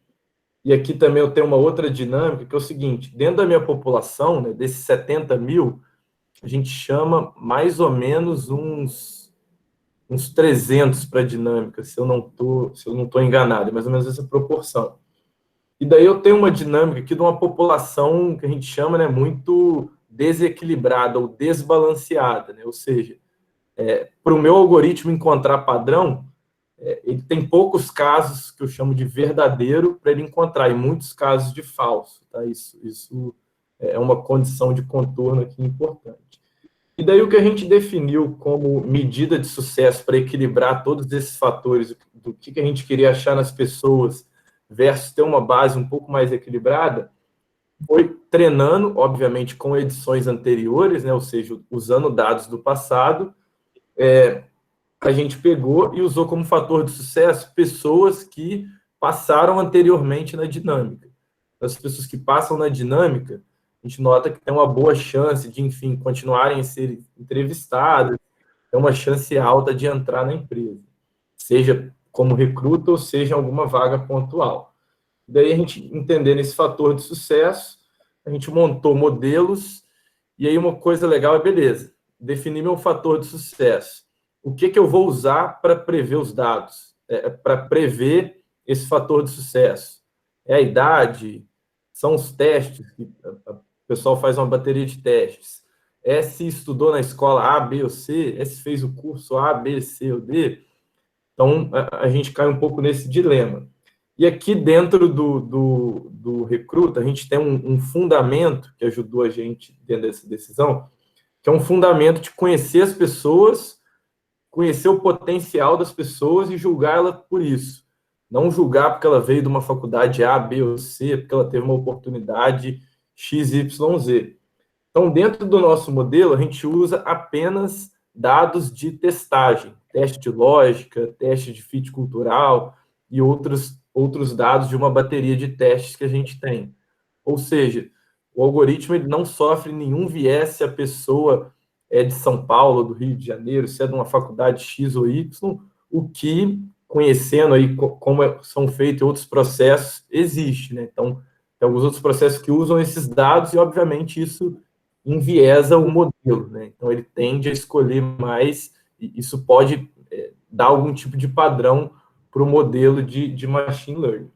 e aqui também eu tenho uma outra dinâmica, que é o seguinte: dentro da minha população, né, desses 70 mil, a gente chama mais ou menos uns 300 para a dinâmica, se eu não tô enganado, é mais ou menos essa proporção. E daí eu tenho uma dinâmica aqui de uma população que a gente chama, né, muito desequilibrada ou desbalanceada, né? Ou seja, para o meu algoritmo encontrar padrão, ele tem poucos casos que eu chamo de verdadeiro para ele encontrar, e muitos casos de falso. Tá? Isso é uma condição de contorno aqui importante. E daí o que a gente definiu como medida de sucesso para equilibrar todos esses fatores, do que a gente queria achar nas pessoas versus ter uma base um pouco mais equilibrada, foi treinando, obviamente, com edições anteriores, né, ou seja, usando dados do passado, a gente pegou e usou como fator de sucesso pessoas que passaram anteriormente na dinâmica. As pessoas que passam na dinâmica, a gente nota que tem uma boa chance de, enfim, continuarem a ser entrevistadas, tem uma chance alta de entrar na empresa, seja como recruta ou seja em alguma vaga pontual. Daí a gente, entendendo esse fator de sucesso, a gente montou modelos, e aí uma coisa legal é, beleza, definir meu fator de sucesso. O que eu vou usar para prever os dados? Para prever esse fator de sucesso? É a idade? São os testes? O pessoal faz uma bateria de testes. É se estudou na escola A, B ou C? É se fez o curso A, B, C ou D? Então, a gente cai um pouco nesse dilema. E aqui dentro do Recruta, a gente tem um fundamento que ajudou a gente dentro dessa decisão, que é um fundamento de conhecer as pessoas, conhecer o potencial das pessoas e julgar ela por isso. Não julgar porque ela veio de uma faculdade A, B ou C, porque ela teve uma oportunidade X, Y, Z. Então, dentro do nosso modelo, a gente usa apenas dados de testagem, teste de lógica, teste de fit cultural e outros dados de uma bateria de testes que a gente tem. Ou seja, o algoritmo ele não sofre nenhum viés se a pessoa é de São Paulo, do Rio de Janeiro, se é de uma faculdade X ou Y, o que, conhecendo aí como são feitos outros processos, existe, né? Então, tem alguns outros processos que usam esses dados e, obviamente, isso enviesa o modelo, né? Então, ele tende a escolher mais, e isso pode dar algum tipo de padrão para o modelo de machine learning.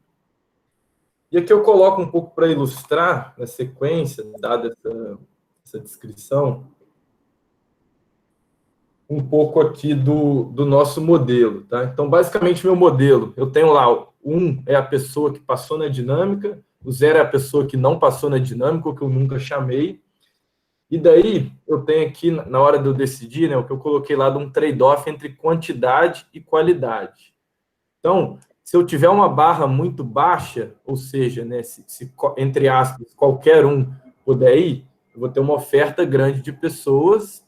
E aqui eu coloco um pouco para ilustrar, na sequência, dada essa descrição, um pouco aqui do nosso modelo, tá? Então, basicamente, meu modelo, eu tenho lá, 1 é a pessoa que passou na dinâmica, o 0 é a pessoa que não passou na dinâmica, ou que eu nunca chamei, e daí eu tenho aqui, na hora de eu decidir, né, o que eu coloquei lá de um trade-off entre quantidade e qualidade. Então, se eu tiver uma barra muito baixa, ou seja, né, se entre aspas, qualquer um puder ir, eu vou ter uma oferta grande de pessoas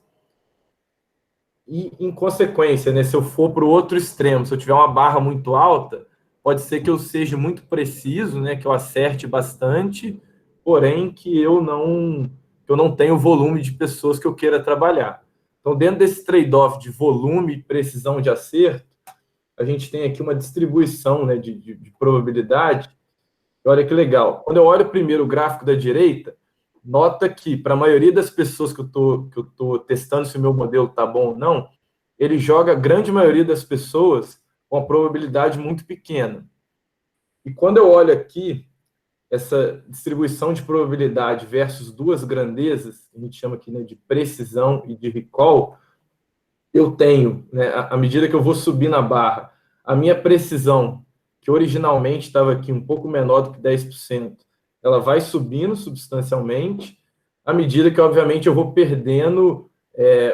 e, em consequência, né, se eu for para o outro extremo, se eu tiver uma barra muito alta, pode ser que eu seja muito preciso, né, que eu acerte bastante, porém que eu não tenho o volume de pessoas que eu queira trabalhar. Então, dentro desse trade-off de volume e precisão de acerto, a gente tem aqui uma distribuição, né, de probabilidade. E olha que legal. Quando eu olho primeiro o gráfico da direita, nota que, para a maioria das pessoas que eu tô testando se o meu modelo está bom ou não, ele joga a grande maioria das pessoas com uma probabilidade muito pequena. E quando eu olho aqui, essa distribuição de probabilidade versus duas grandezas, a gente chama aqui, né, de precisão e de recall, eu tenho, né, à medida que eu vou subir na barra, a minha precisão, que originalmente estava aqui um pouco menor do que 10%, ela vai subindo substancialmente, à medida que, obviamente, eu vou perdendo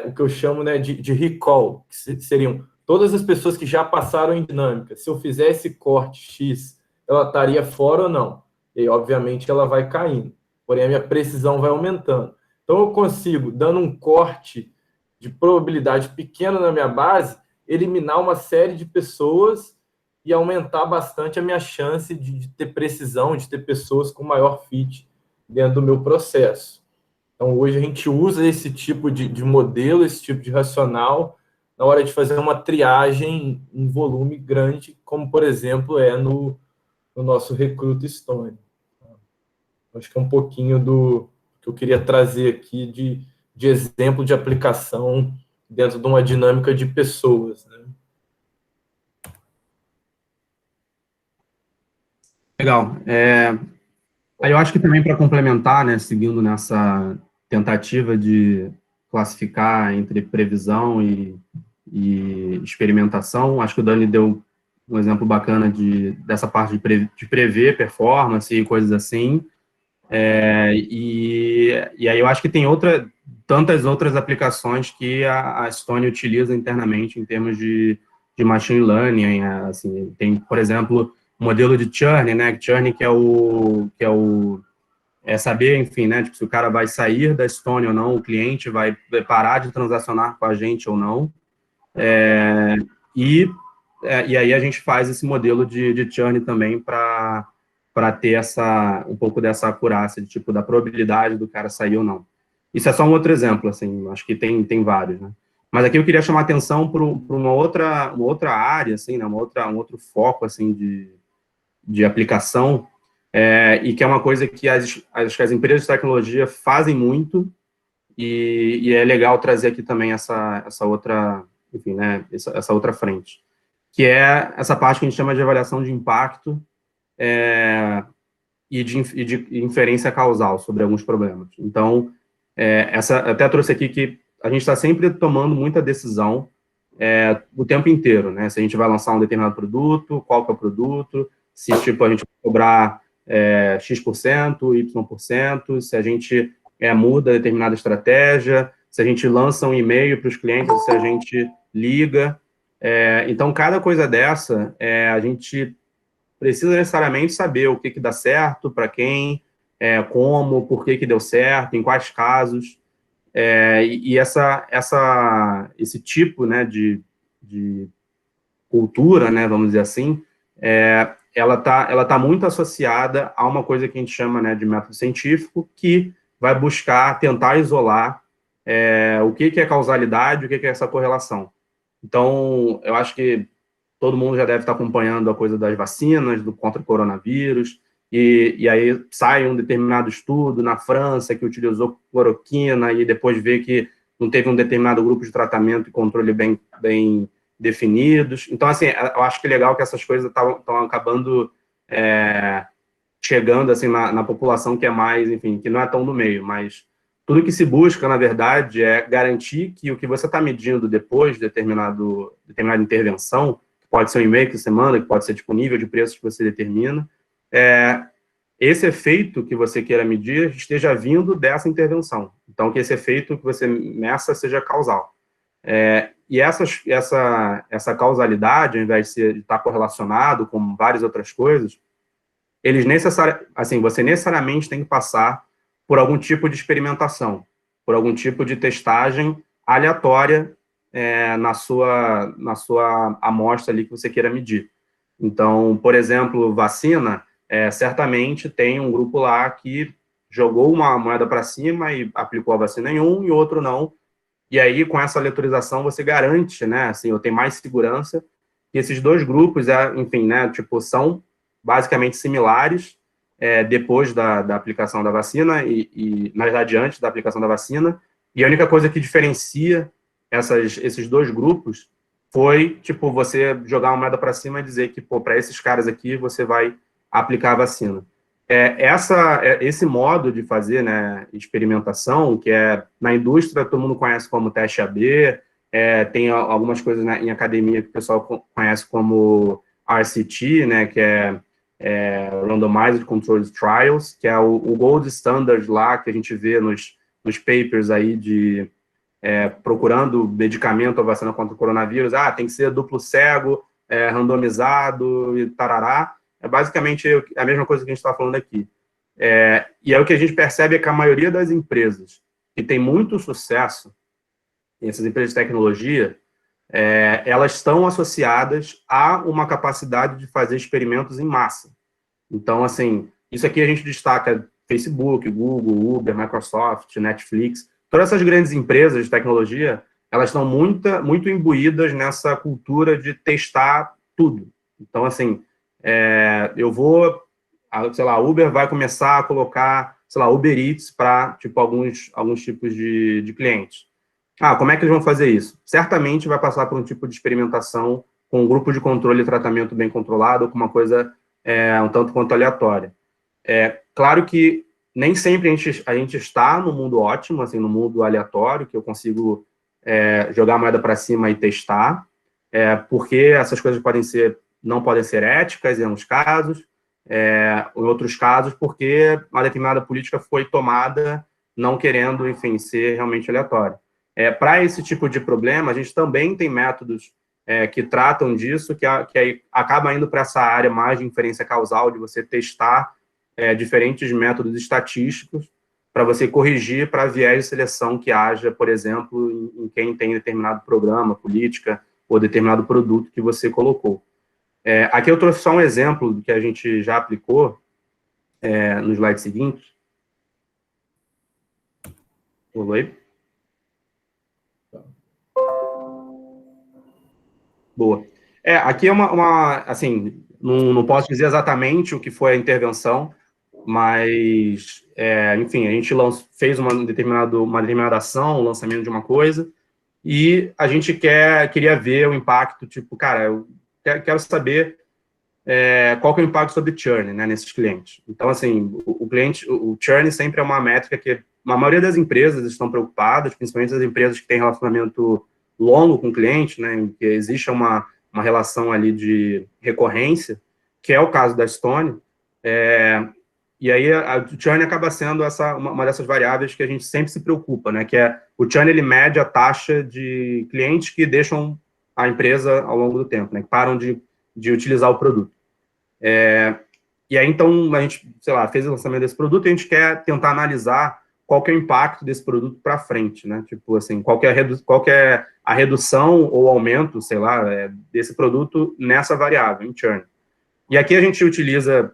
o que eu chamo, né, de recall, que seriam todas as pessoas que já passaram em dinâmica. Se eu fizer esse corte X, ela estaria fora ou não? E, obviamente, ela vai caindo. Porém, a minha precisão vai aumentando. Então, eu consigo, dando um corte de probabilidade pequena na minha base, eliminar uma série de pessoas e aumentar bastante a minha chance de ter precisão, de ter pessoas com maior fit dentro do meu processo. Então, hoje a gente usa esse tipo de modelo, esse tipo de racional, na hora de fazer uma triagem em volume grande, como, por exemplo, é no nosso Recruta Stone. Acho que é um pouquinho do que eu queria trazer aqui de exemplo de aplicação dentro de uma dinâmica de pessoas, né? Legal. Aí eu acho que também para complementar, né, seguindo nessa tentativa de classificar entre previsão e experimentação, acho que o Dani deu um exemplo bacana dessa parte de prever performance e coisas assim. E aí eu acho que tem tantas outras aplicações que a Stone utiliza internamente em termos de machine learning. Assim, tem, por exemplo, o modelo de churn, né? Churn é saber, enfim, né? Tipo, se o cara vai sair da Stone ou não, o cliente vai parar de transacionar com a gente ou não. E aí a gente faz esse modelo de churn também para ter um pouco dessa acurácia, de tipo, da probabilidade do cara sair ou não. Isso é só um outro exemplo, assim, acho que tem vários, né? Mas aqui eu queria chamar a atenção para uma outra área, assim, né? Um outro foco, assim, de aplicação, e que é uma coisa que as empresas de tecnologia fazem muito, e é legal trazer aqui também essa outra, enfim, né, essa outra frente, que é essa parte que a gente chama de avaliação de impacto e de inferência causal sobre alguns problemas. Então, até trouxe aqui que a gente está sempre tomando muita decisão o tempo inteiro, né? Se a gente vai lançar um determinado produto, qual que é o produto, se, tipo, a gente vai cobrar X%, Y%, se a gente muda determinada estratégia, se a gente lança um e-mail para os clientes, se a gente liga. Então, cada coisa dessa, a gente precisa necessariamente saber o que dá certo, para quem, como, por que deu certo, em quais casos. E esse tipo, né, de cultura, né, vamos dizer assim, ela tá muito associada a uma coisa que a gente chama, né, de método científico, que vai buscar tentar isolar o que é causalidade, o que é essa correlação. Então, eu acho que todo mundo já deve estar acompanhando a coisa das vacinas, contra o coronavírus, e aí sai um determinado estudo na França que utilizou cloroquina e depois vê que não teve um determinado grupo de tratamento e controle bem definidos. Então, assim, eu acho que é legal que essas coisas estão acabando chegando, assim, na população que é mais, enfim, que não é tão no meio, mas tudo que se busca, na verdade, é garantir que o que você está medindo depois de determinada intervenção, que pode ser um e-mail que você manda, que pode ser tipo nível de preço que você determina, esse efeito que você queira medir esteja vindo dessa intervenção. Então, que esse efeito que você meça seja causal. E essa causalidade, ao invés de estar correlacionado com várias outras coisas, você necessariamente tem que passar por algum tipo de experimentação, por algum tipo de testagem aleatória na sua amostra ali que você queira medir. Então, por exemplo, vacina, certamente tem um grupo lá que jogou uma moeda para cima e aplicou a vacina em um e outro não. E aí, com essa aleatorização, você garante, né, assim, eu tenho mais segurança que esses dois grupos, enfim, né, tipo, são basicamente similares depois da aplicação da vacina e, na verdade, antes da aplicação da vacina. E a única coisa que diferencia esses dois grupos foi, tipo, você jogar uma moeda para cima e dizer que, pô, para esses caras aqui, você vai aplicar a vacina. Esse modo de fazer, né, experimentação, que na indústria todo mundo conhece como teste AB, tem algumas coisas em academia que o pessoal conhece como RCT, né, que é Randomized Controlled Trials, que é o gold standard lá que a gente vê nos papers aí procurando medicamento ou vacina contra o coronavírus. Tem que ser duplo cego, randomizado e tarará. É basicamente a mesma coisa que a gente está falando aqui. E o que a gente percebe é que a maioria das empresas que tem muito sucesso, essas empresas de tecnologia, elas estão associadas a uma capacidade de fazer experimentos em massa. Então, assim, isso aqui a gente destaca Facebook, Google, Uber, Microsoft, Netflix, todas essas grandes empresas de tecnologia, elas estão muito imbuídas nessa cultura de testar tudo. Então, assim, sei lá, Uber vai começar a colocar, sei lá, Uber Eats para, tipo, alguns tipos de clientes. Como é que eles vão fazer isso? Certamente vai passar por um tipo de experimentação com um grupo de controle e tratamento bem controlado, ou com uma coisa um tanto quanto aleatória. Claro que nem sempre a gente está no mundo ótimo, assim, no mundo aleatório, que eu consigo jogar a moeda para cima e testar, porque essas coisas não podem ser éticas em alguns casos, em outros casos, porque uma determinada política foi tomada não querendo, enfim, ser realmente aleatória. Para esse tipo de problema, a gente também tem métodos que tratam disso, que aí acaba indo para essa área mais de inferência causal, de você testar diferentes métodos estatísticos para você corrigir para viés de seleção que haja, por exemplo, em quem tem determinado programa, política ou determinado produto que você colocou. Aqui eu trouxe só um exemplo do que a gente já aplicou no slide seguinte. Oi? Boa. Aqui é assim, não posso dizer exatamente o que foi a intervenção, mas, enfim, a gente fez uma determinada ação, o lançamento de uma coisa, e a gente queria ver o impacto, tipo, cara, eu quero saber qual que é o impacto sobre churn, né, nesses clientes. Então, assim, o churn sempre é uma métrica que a maioria das empresas estão preocupadas, principalmente as empresas que têm relacionamento longo com o cliente, né, em que existe uma relação ali de recorrência, que é o caso da Stone, e aí o churn acaba sendo uma dessas variáveis que a gente sempre se preocupa, né, que o churn, ele mede a taxa de clientes que deixam a empresa ao longo do tempo, né, que param de utilizar o produto. E aí, então, a gente, sei lá, fez o lançamento desse produto e a gente quer tentar analisar qual que é o impacto desse produto para frente, né? Tipo assim, qual que é a redução ou aumento, sei lá, desse produto nessa variável, em churn. E aqui a gente utiliza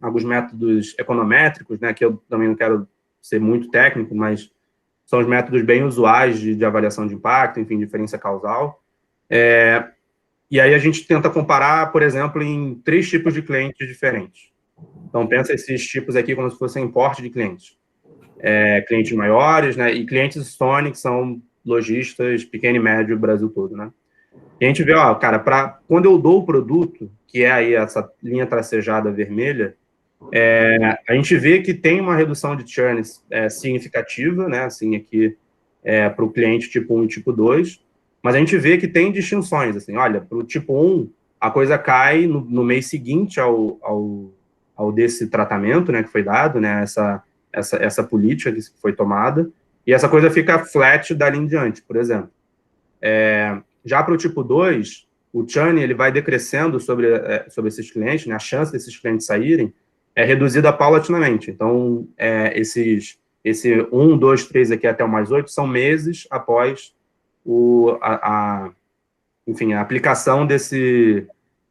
alguns métodos econométricos, né? Que eu também não quero ser muito técnico, mas são os métodos bem usuais de avaliação de impacto, enfim, diferença causal. E aí a gente tenta comparar, por exemplo, em 3 tipos de clientes diferentes. Então, pensa esses tipos aqui como se fossem importe de clientes. Clientes maiores, né, e clientes Stone, que são lojistas pequeno e médio do Brasil todo, né. E a gente vê, cara, quando eu dou o produto, que é aí essa linha tracejada vermelha, A gente vê que tem uma redução de churn significativa, né, assim, aqui para o cliente tipo 1 e tipo 2, mas a gente vê que tem distinções, assim, olha, para o tipo 1, a coisa cai no mês seguinte ao desse tratamento, né, que foi dado, né, essa política que foi tomada, e essa coisa fica flat dali em diante, por exemplo. Já para o tipo 2, o churn ele vai decrescendo sobre esses clientes, né, a chance desses clientes saírem é reduzida paulatinamente. Então, esse 1, 2, 3 aqui até o mais 8 são meses após enfim, a aplicação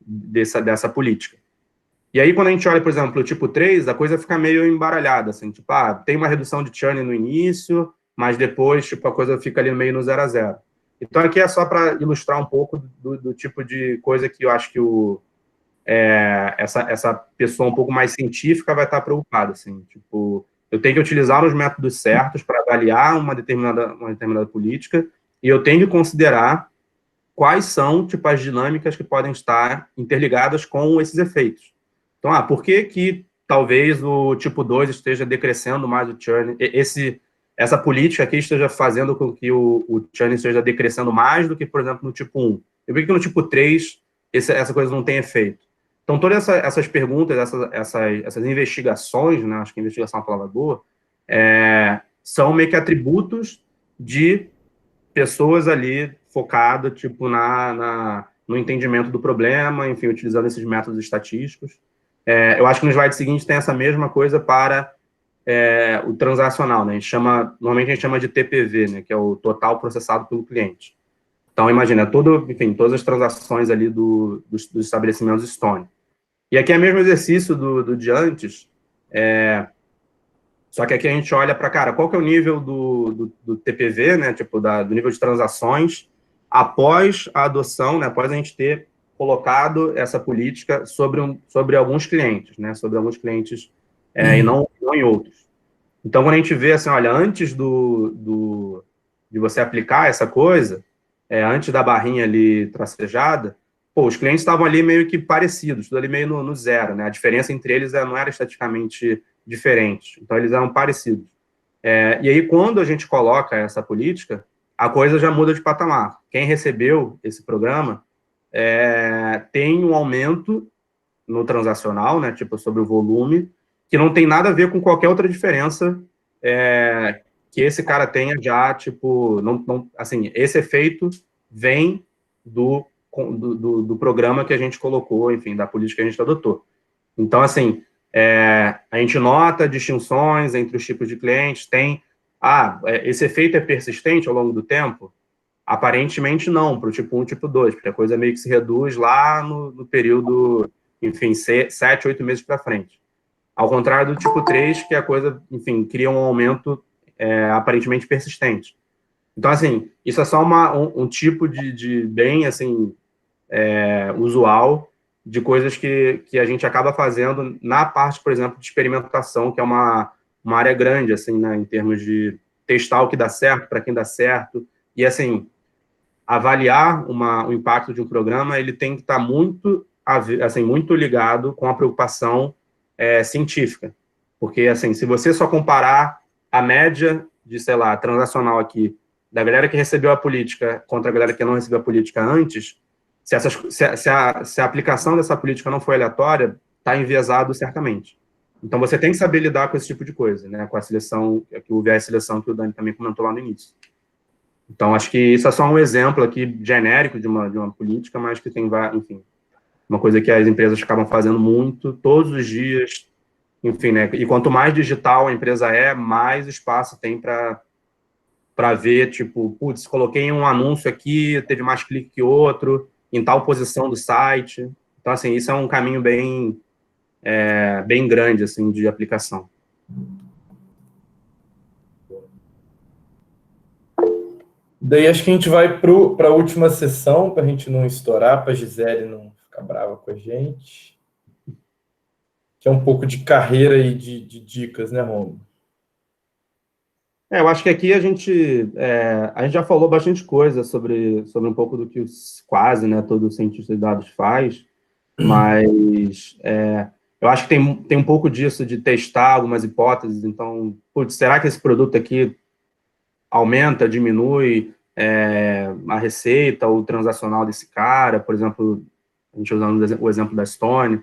dessa política. E aí, quando a gente olha, por exemplo, o tipo 3, a coisa fica meio embaralhada, assim, tipo, tem uma redução de churn no início, mas depois, tipo, a coisa fica ali meio no 0 a 0. Então, aqui é só para ilustrar um pouco do tipo de coisa que eu acho que essa pessoa um pouco mais científica vai estar preocupada, assim, tipo, eu tenho que utilizar os métodos certos para avaliar uma determinada política e eu tenho que considerar quais são, tipo, as dinâmicas que podem estar interligadas com esses efeitos. Então, por que talvez o tipo 2 esteja decrescendo mais o churn, essa política aqui esteja fazendo com que o churn esteja decrescendo mais do que, por exemplo, no tipo 1? E por que no tipo 3 essa coisa não tem efeito? Então, todas essas perguntas, essas investigações, né, acho que investigação é uma palavra boa, são meio que atributos de pessoas ali focadas, tipo, no entendimento do problema, enfim, utilizando esses métodos estatísticos. Eu acho que no slide seguinte tem essa mesma coisa para o transacional, né? Normalmente a gente chama de TPV, né, que é o total processado pelo cliente. Então, imagina, todas as transações ali dos estabelecimentos Stone. E aqui é o mesmo exercício do de antes, só que aqui a gente olha para, cara, qual que é o nível do TPV, né, tipo, do nível de transações, após a adoção, né, após a gente ter colocado essa política sobre alguns clientes, né, sobre alguns clientes e não em outros. Então, quando a gente vê assim, olha, antes de você aplicar essa coisa, antes da barrinha ali tracejada, os clientes estavam ali meio que parecidos, tudo ali meio no zero, né? A diferença entre eles não era estatisticamente diferente, então eles eram parecidos. E aí, quando a gente coloca essa política, a coisa já muda de patamar. Quem recebeu esse programa tem um aumento no transacional, né, tipo, sobre o volume, que não tem nada a ver com qualquer outra diferença que esse cara tenha já, tipo, assim, esse efeito vem do programa que a gente colocou, enfim, da política que a gente adotou. Então, assim, a gente nota distinções entre os tipos de clientes, esse efeito é persistente ao longo do tempo? Aparentemente não, para o tipo 1 e tipo 2, porque a coisa meio que se reduz lá no período, enfim, 7, 8 meses para frente. Ao contrário do tipo 3, que a coisa, enfim, cria um aumento aparentemente persistente. Então, assim, isso é só um tipo de bem, assim, usual de coisas que a gente acaba fazendo na parte, por exemplo, de experimentação, que é uma área grande, assim, né, em termos de testar o que dá certo, para quem dá certo, e, assim, avaliar o impacto de um programa, ele tem que estar muito ligado com a preocupação científica. Porque, assim, se você só comparar a média de, sei lá, transacional aqui, da galera que recebeu a política contra a galera que não recebeu a política antes, se a aplicação dessa política não for aleatória, está enviesado certamente. Então, você tem que saber lidar com esse tipo de coisa, né? Com a seleção, o viés seleção que o Dani também comentou lá no início. Então, acho que isso é só um exemplo aqui genérico de uma política, mas que tem, enfim, uma coisa que as empresas acabam fazendo muito, todos os dias, enfim, né? E quanto mais digital a empresa mais espaço tem para ver, tipo, putz, coloquei um anúncio aqui, teve mais clique que outro, em tal posição do site. Então, assim, isso é um caminho bem grande, assim, de aplicação. Daí acho que a gente vai para a última sessão, para a gente não estourar, para a Gisele não ficar brava com a gente. Que é um pouco de carreira e de dicas, né, Romulo? Eu acho que aqui a gente já falou bastante coisa sobre um pouco do que quase, né, todo cientista de dados faz, mas eu acho que tem um pouco disso de testar algumas hipóteses. Então, putz, será que esse produto aqui aumenta, diminui a receita ou o transacional desse cara? Por exemplo, a gente usando o exemplo da Stone.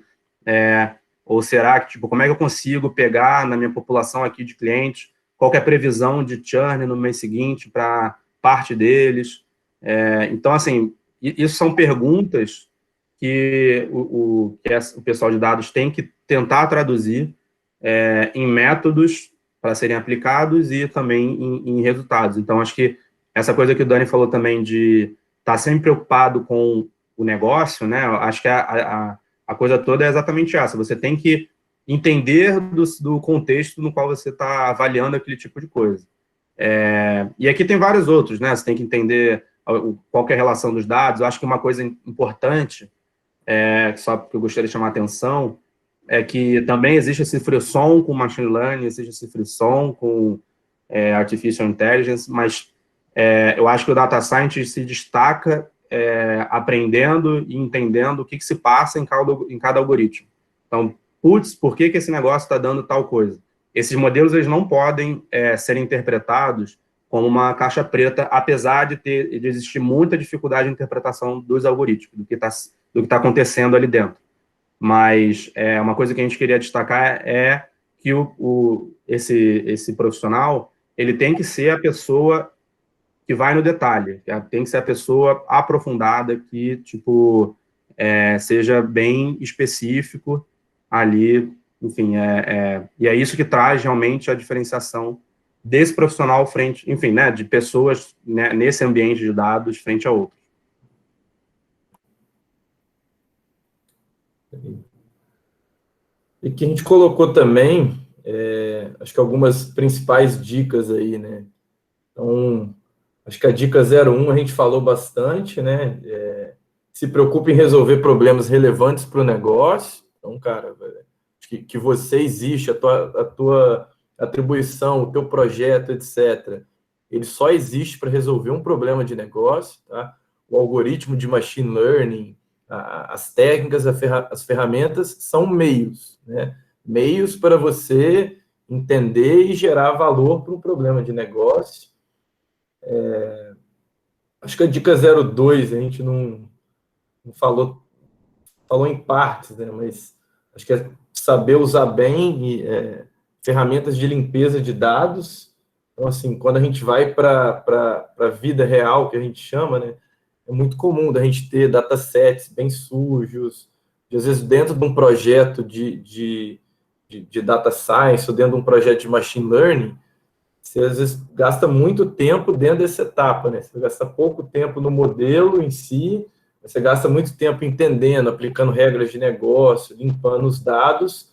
Ou será que, tipo, como é que eu consigo pegar na minha população aqui de clientes qual que é a previsão de churn no mês seguinte para parte deles? Então, assim, isso são perguntas que o pessoal de dados tem que tentar traduzir em métodos para serem aplicados e também em resultados. Então, acho que essa coisa que o Dani falou também de estar sempre preocupado com o negócio, né? Acho que a coisa toda é exatamente essa. Você tem que entender do contexto no qual você está avaliando aquele tipo de coisa. E aqui tem vários outros, né? Você tem que entender qual que é a relação dos dados. Eu acho que uma coisa importante, só que eu gostaria de chamar a atenção, é que também existe esse frisson com machine learning, existe esse frisson com artificial intelligence, mas eu acho que o data scientist se destaca aprendendo e entendendo o que se passa em cada algoritmo. Então, putz, por que esse negócio está dando tal coisa? Esses modelos eles não podem serem interpretados como uma caixa preta, apesar de existir muita dificuldade de interpretação dos algoritmos, do que está acontecendo ali dentro. Mas uma coisa que a gente queria destacar é que esse profissional ele tem que ser a pessoa que vai no detalhe, tem que ser a pessoa aprofundada que, tipo, seja bem específico ali, enfim, e é isso que traz realmente a diferenciação desse profissional frente, enfim, né, de pessoas, né, nesse ambiente de dados frente a outros. E que a gente colocou também, acho que algumas principais dicas aí, né? Então, acho que a dica 01 a gente falou bastante, né? Se preocupe em resolver problemas relevantes para o negócio. Então, cara, acho que você existe, a tua atribuição, o teu projeto, etc., ele só existe para resolver um problema de negócio, tá? O algoritmo de machine learning, as técnicas, as ferramentas são meios, né? Meios para você entender e gerar valor para um problema de negócio. Acho que a dica 02 a gente não falou em partes, né? Mas acho que é saber usar bem ferramentas de limpeza de dados. Então, assim, quando a gente vai para a vida real, que a gente chama, né? É muito comum da gente ter datasets bem sujos, às vezes dentro de um projeto de data science, ou dentro de um projeto de machine learning, você às vezes gasta muito tempo dentro dessa etapa, né? Você gasta pouco tempo no modelo em si, você gasta muito tempo entendendo, aplicando regras de negócio, limpando os dados,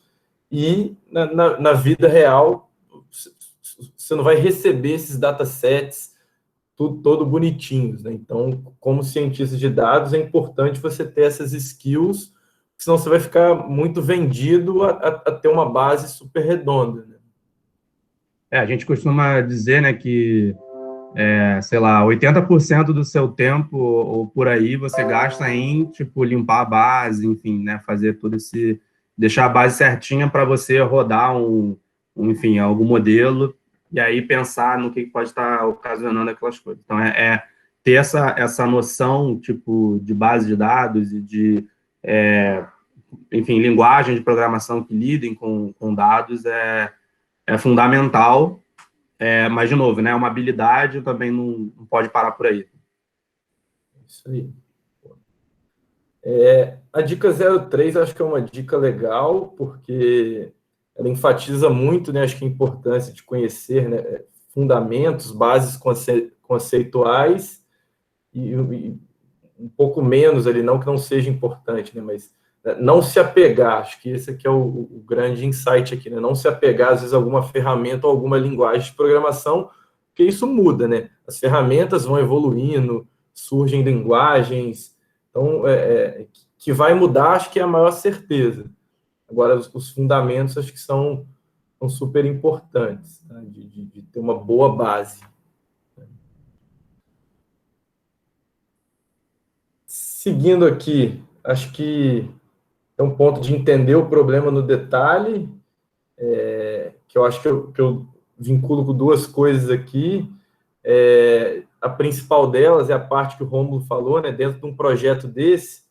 e na vida real você não vai receber esses datasets todo bonitinhos, né? Então, como cientista de dados, é importante você ter essas skills, senão você vai ficar muito vendido a ter uma base super redonda, né? A gente costuma dizer, né, que, sei lá, 80% do seu tempo ou por aí você gasta em, tipo, limpar a base, enfim, né, fazer todo deixar a base certinha para você rodar enfim, algum modelo e aí pensar no que pode estar ocasionando aquelas coisas. Então, ter essa noção, tipo, de base de dados e de, enfim, linguagem de programação que lidem com dados é fundamental. Mas, de novo, né, uma habilidade também não pode parar por aí. Isso aí. A dica 03 acho que é uma dica legal, porque ela enfatiza muito, né, acho que a importância de conhecer, né, fundamentos, bases conceituais, e um pouco menos ali, não que não seja importante, né, mas não se apegar, acho que esse aqui é o grande insight aqui, né, não se apegar, às vezes, a alguma ferramenta ou alguma linguagem de programação, porque isso muda, né, as ferramentas vão evoluindo, surgem linguagens, então, que vai mudar, acho que é a maior certeza. Agora, os fundamentos, acho que são super importantes, tá? de ter uma boa base. Seguindo aqui, acho que é um ponto de entender o problema no detalhe, que eu acho que eu vinculo com duas coisas aqui. A principal delas é a parte que o Rômulo falou, né? Dentro de um projeto desse,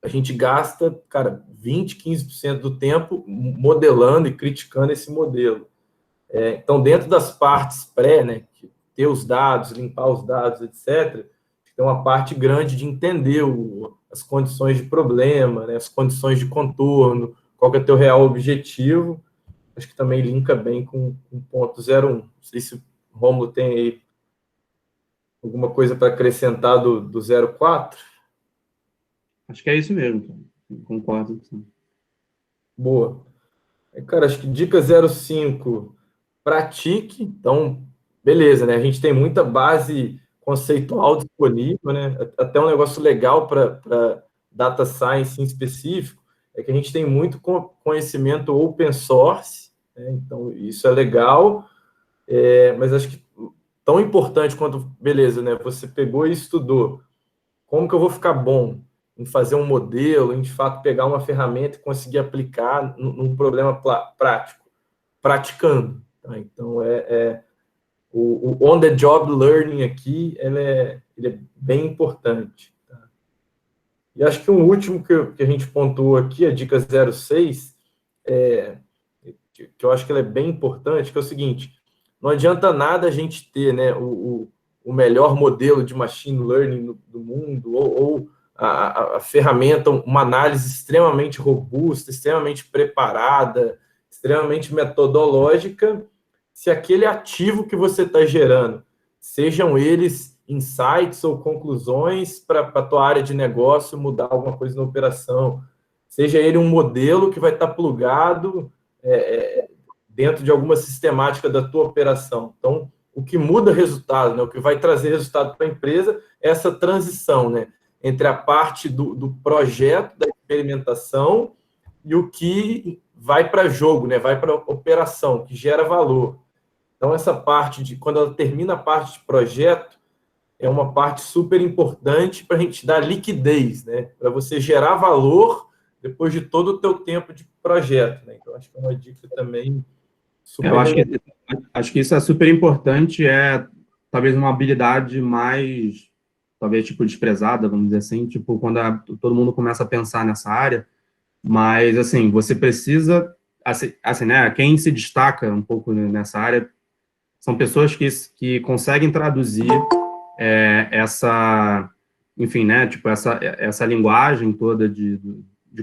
a gente gasta, cara, 20, 15% do tempo modelando e criticando esse modelo. Então, dentro das partes pré, né, ter os dados, limpar os dados, etc., tem uma parte grande de entender as condições de problema, né, as condições de contorno, qual que é o teu real objetivo. Acho que também linka bem com o ponto 01. Não sei se o Rômulo tem aí alguma coisa para acrescentar do 04. Acho que é isso mesmo, concordo. Boa. Cara, acho que dica 05, pratique. Então, beleza, né? A gente tem muita base conceitual disponível, né? Até um negócio legal para data science em específico é que a gente tem muito conhecimento open source, né? Então isso é legal, mas acho que tão importante quanto, beleza, né? Você pegou e estudou. Como que eu vou ficar bom em fazer um modelo, em de fato pegar uma ferramenta e conseguir aplicar num problema prático? Praticando. Tá? Então, o on-the-job learning aqui, ele é bem importante. Tá? E acho que um último que a gente pontuou aqui, a dica 06, que eu acho que ela é bem importante, que é o seguinte, não adianta nada a gente ter, né, o melhor modelo de machine learning do mundo, ou a ferramenta, uma análise extremamente robusta, extremamente preparada, extremamente metodológica, se aquele ativo que você está gerando, sejam eles insights ou conclusões para a tua área de negócio mudar alguma coisa na operação, seja ele um modelo que vai estar plugado dentro de alguma sistemática da tua operação. Então, o que muda resultado, né, o que vai trazer resultado para a empresa é essa transição, né, entre a parte do projeto, da experimentação, e o que vai para jogo, né, vai para a operação, que gera valor. Então, essa parte quando ela termina a parte de projeto, é uma parte super importante para a gente dar liquidez, né, para você gerar valor depois de todo o teu tempo de projeto. Né? Então, acho que é uma dica também super Eu acho que isso é super importante, talvez uma habilidade mais, talvez, tipo, desprezada, vamos dizer assim, tipo, quando todo mundo começa a pensar nessa área, mas, assim, você precisa, assim, né, quem se destaca um pouco nessa área são pessoas que conseguem traduzir enfim, né, tipo, essa linguagem toda de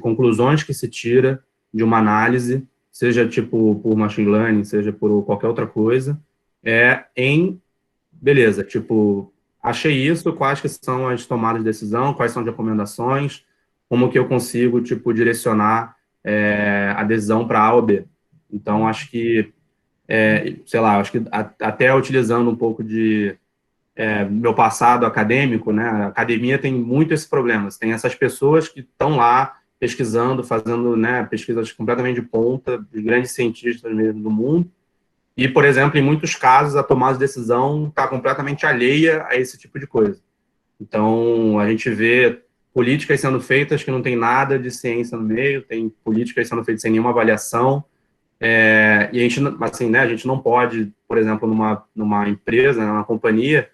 conclusões que se tira de uma análise, seja, tipo, por machine learning, seja por qualquer outra coisa, beleza, tipo, achei isso, quais que são as tomadas de decisão, quais são as recomendações, como que eu consigo, tipo, direcionar a decisão para A ou B. Então, acho que, sei lá, acho que até utilizando um pouco de meu passado acadêmico, né? A academia tem muito esse problema. Tem essas pessoas que estão lá pesquisando, fazendo, né, pesquisas completamente de ponta, de grandes cientistas mesmo do mundo. E, por exemplo, em muitos casos, a tomada de decisão está completamente alheia a esse tipo de coisa. Então, a gente vê políticas sendo feitas que não tem nada de ciência no meio, tem políticas sendo feitas sem nenhuma avaliação, e a gente, assim, né, a gente não pode, por exemplo, numa empresa, numa companhia,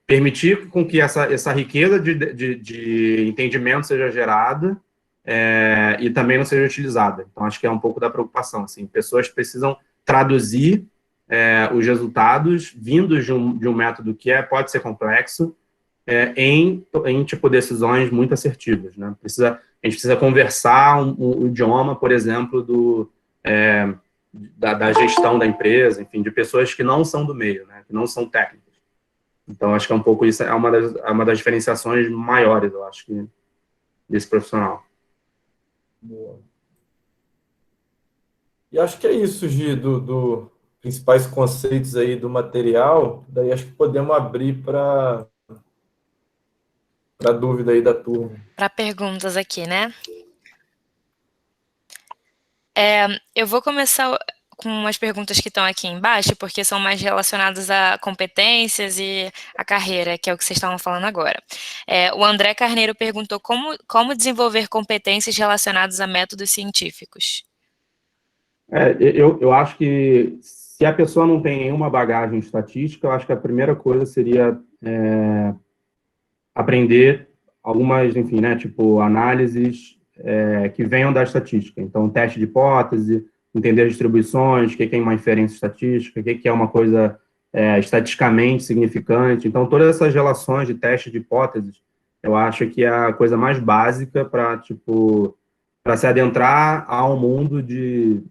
permitir com que essa riqueza de entendimento seja gerada e também não seja utilizada. Então, acho que é um pouco da preocupação. Assim, pessoas precisam traduzir os resultados vindos de um método que pode ser complexo em tipo, decisões muito assertivas. Né? A gente precisa conversar o idioma, por exemplo, da gestão da empresa, enfim, de pessoas que não são do meio, né? Que não são técnicas. Então, acho que é um pouco isso, é uma das diferenciações maiores, eu acho, desse profissional. Boa. E acho que é isso, Gi, do principais conceitos aí do material. Daí acho que podemos abrir para dúvida aí da turma. Para perguntas aqui, né? Eu vou começar com as perguntas que estão aqui embaixo, porque são mais relacionadas a competências e a carreira, que é o que vocês estavam falando agora. O André Carneiro perguntou como desenvolver competências relacionadas a métodos científicos. Eu acho que se a pessoa não tem nenhuma bagagem estatística, eu acho que a primeira coisa seria aprender algumas, enfim, né, tipo, análises que venham da estatística. Então, teste de hipótese, entender as distribuições, o que é uma inferência estatística, o que é uma coisa estatisticamente significante. Então, todas essas relações de teste de hipóteses, eu acho que é a coisa mais básica para, tipo, para se adentrar ao mundo de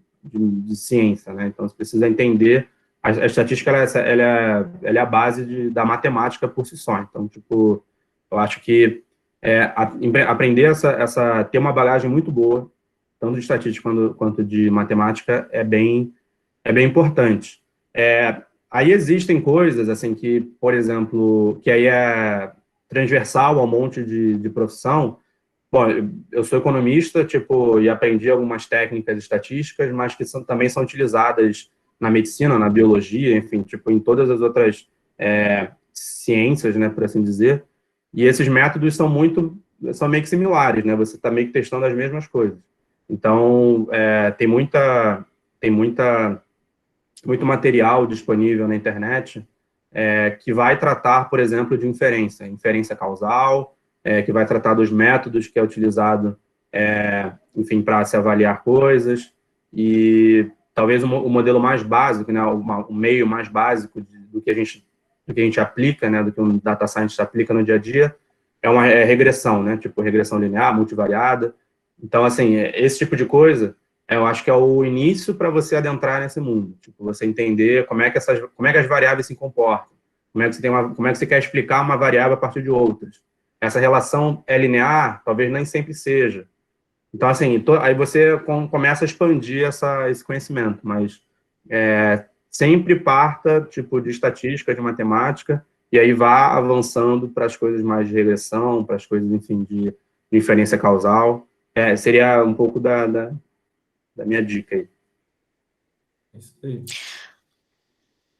ciência, né? Então, você precisa entender a estatística, ela é a base da matemática por si só. Então, tipo, eu acho que aprender ter uma bagagem muito boa, tanto de estatística quanto de matemática, é bem importante. Aí existem coisas, assim, que, por exemplo, que aí é transversal a um monte de profissão. Bom, eu sou economista, tipo, e aprendi algumas técnicas estatísticas, mas que também são utilizadas na medicina, na biologia, enfim, tipo, em todas as outras ciências, né, por assim dizer. E esses métodos são meio que similares, né? Você está meio que testando as mesmas coisas. Então, tem muito material disponível na internet que vai tratar, por exemplo, de inferência causal, que vai tratar dos métodos que é utilizado, enfim, para se avaliar coisas, e talvez o modelo mais básico, né, o meio mais básico do que a gente aplica, né, do que um data scientist aplica no dia a dia, é regressão, né, tipo regressão linear, multivariada. Então, assim, esse tipo de coisa, eu acho que é o início para você adentrar nesse mundo, tipo, você entender como é que as variáveis se comportam, como é que você quer explicar uma variável a partir de outras. Essa relação é linear? Talvez nem sempre seja. Então, assim, aí você começa a expandir esse conhecimento, mas sempre parta, tipo, de estatística, de matemática, e aí vá avançando para as coisas mais de regressão, para as coisas, enfim, de inferência causal. Seria um pouco da minha dica aí. Isso aí.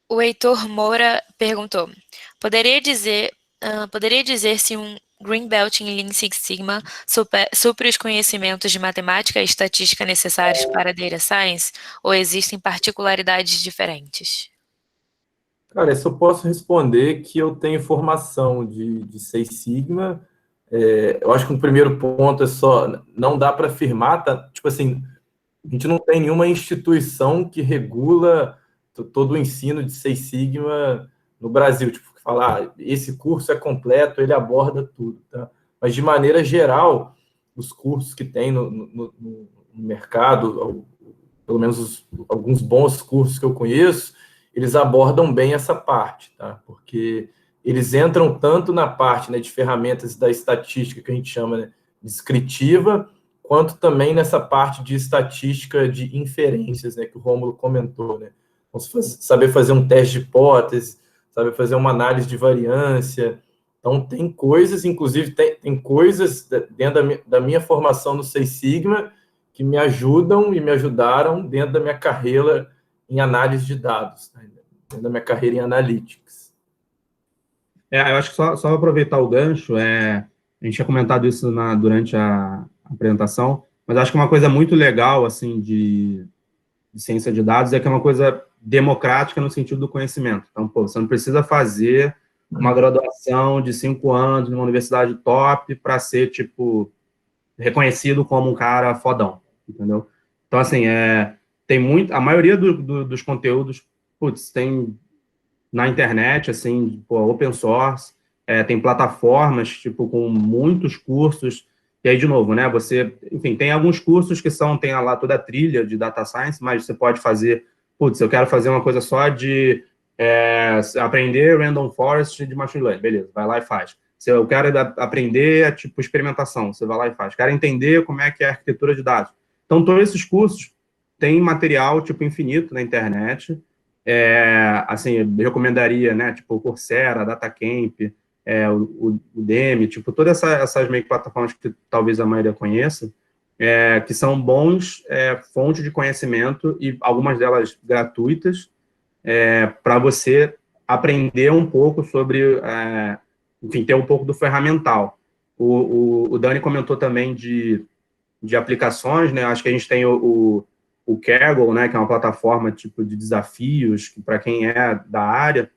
O Heitor Moura perguntou, poderia dizer se um Green Belt em Lean Six Sigma supre os conhecimentos de matemática e estatística necessários para Data Science, ou existem particularidades diferentes? Cara, isso eu posso responder que eu tenho formação de Six Sigma. Eu acho que um primeiro ponto é só, não dá para afirmar, tá? Tipo assim, a gente não tem nenhuma instituição que regula todo o ensino de Six Sigma no Brasil, tipo, falar, esse curso é completo, ele aborda tudo, tá? Mas, de maneira geral, os cursos que tem no mercado, pelo menos alguns bons cursos que eu conheço, eles abordam bem essa parte, tá? Porque eles entram tanto na parte, né, de ferramentas da estatística, que a gente chama, né, descritiva, quanto também nessa parte de estatística de inferências, né, que o Rômulo comentou, né? Saber fazer um teste de hipótese, saber fazer uma análise de variância. Então, tem coisas, inclusive, tem coisas dentro da minha formação no Six Sigma que me ajudam e me ajudaram dentro da minha carreira em análise de dados, né? Dentro da minha carreira em analytics. Eu acho que só aproveitar o gancho, a gente tinha comentado isso durante a apresentação, mas acho que uma coisa muito legal, assim, de ciência de dados é que é uma coisa democrática no sentido do conhecimento. Então, pô, você não precisa fazer uma graduação de 5 anos numa universidade top para ser, tipo, reconhecido como um cara fodão, entendeu? Então, assim, a maioria dos conteúdos, putz, tem na internet, assim, pô, open source, tem plataformas, tipo, com muitos cursos, e aí, de novo, né, enfim, tem alguns cursos que tem lá toda a trilha de data science, mas você pode fazer, putz, eu quero fazer uma coisa só de aprender random forest de machine learning, beleza, vai lá e faz. Se eu quero aprender, tipo, experimentação, você vai lá e faz. Quero entender como é que é a arquitetura de dados. Então, todos esses cursos têm material, tipo, infinito na internet. Assim, eu recomendaria, né, tipo, o Coursera, DataCamp, o Udemy, tipo, todas essas meio que plataformas que talvez a maioria conheça, que são bons fontes de conhecimento, e algumas delas gratuitas, para você aprender um pouco sobre, enfim, ter um pouco do ferramental. O Dani comentou também de aplicações, né? Acho que a gente tem o Kaggle, né, que é uma plataforma tipo de desafios, para quem é da área.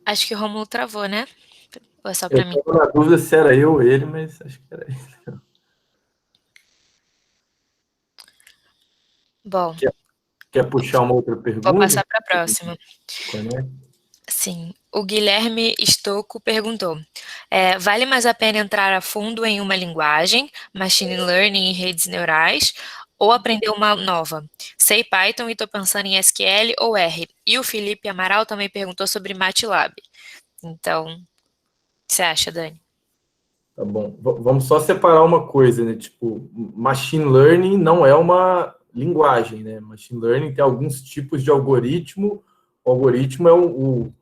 Acho que o Rômulo travou, né? Ou é só Eu para mim? estava na dúvida se era eu ou ele, mas acho que era ele. Bom, Quer puxar uma outra vou pergunta? passar para a próxima. Sim, o Guilherme Stocco perguntou: vale mais a pena entrar a fundo em uma linguagem, machine learning e redes neurais, ou aprender uma nova? Sei Python e estou pensando em SQL ou R. E o Felipe Amaral também perguntou sobre MATLAB. Então, o que você acha, Dani? Tá bom. Vamos só separar uma coisa, né? Tipo, machine learning não é uma linguagem, né? Machine learning tem alguns tipos de algoritmo. O algoritmo é um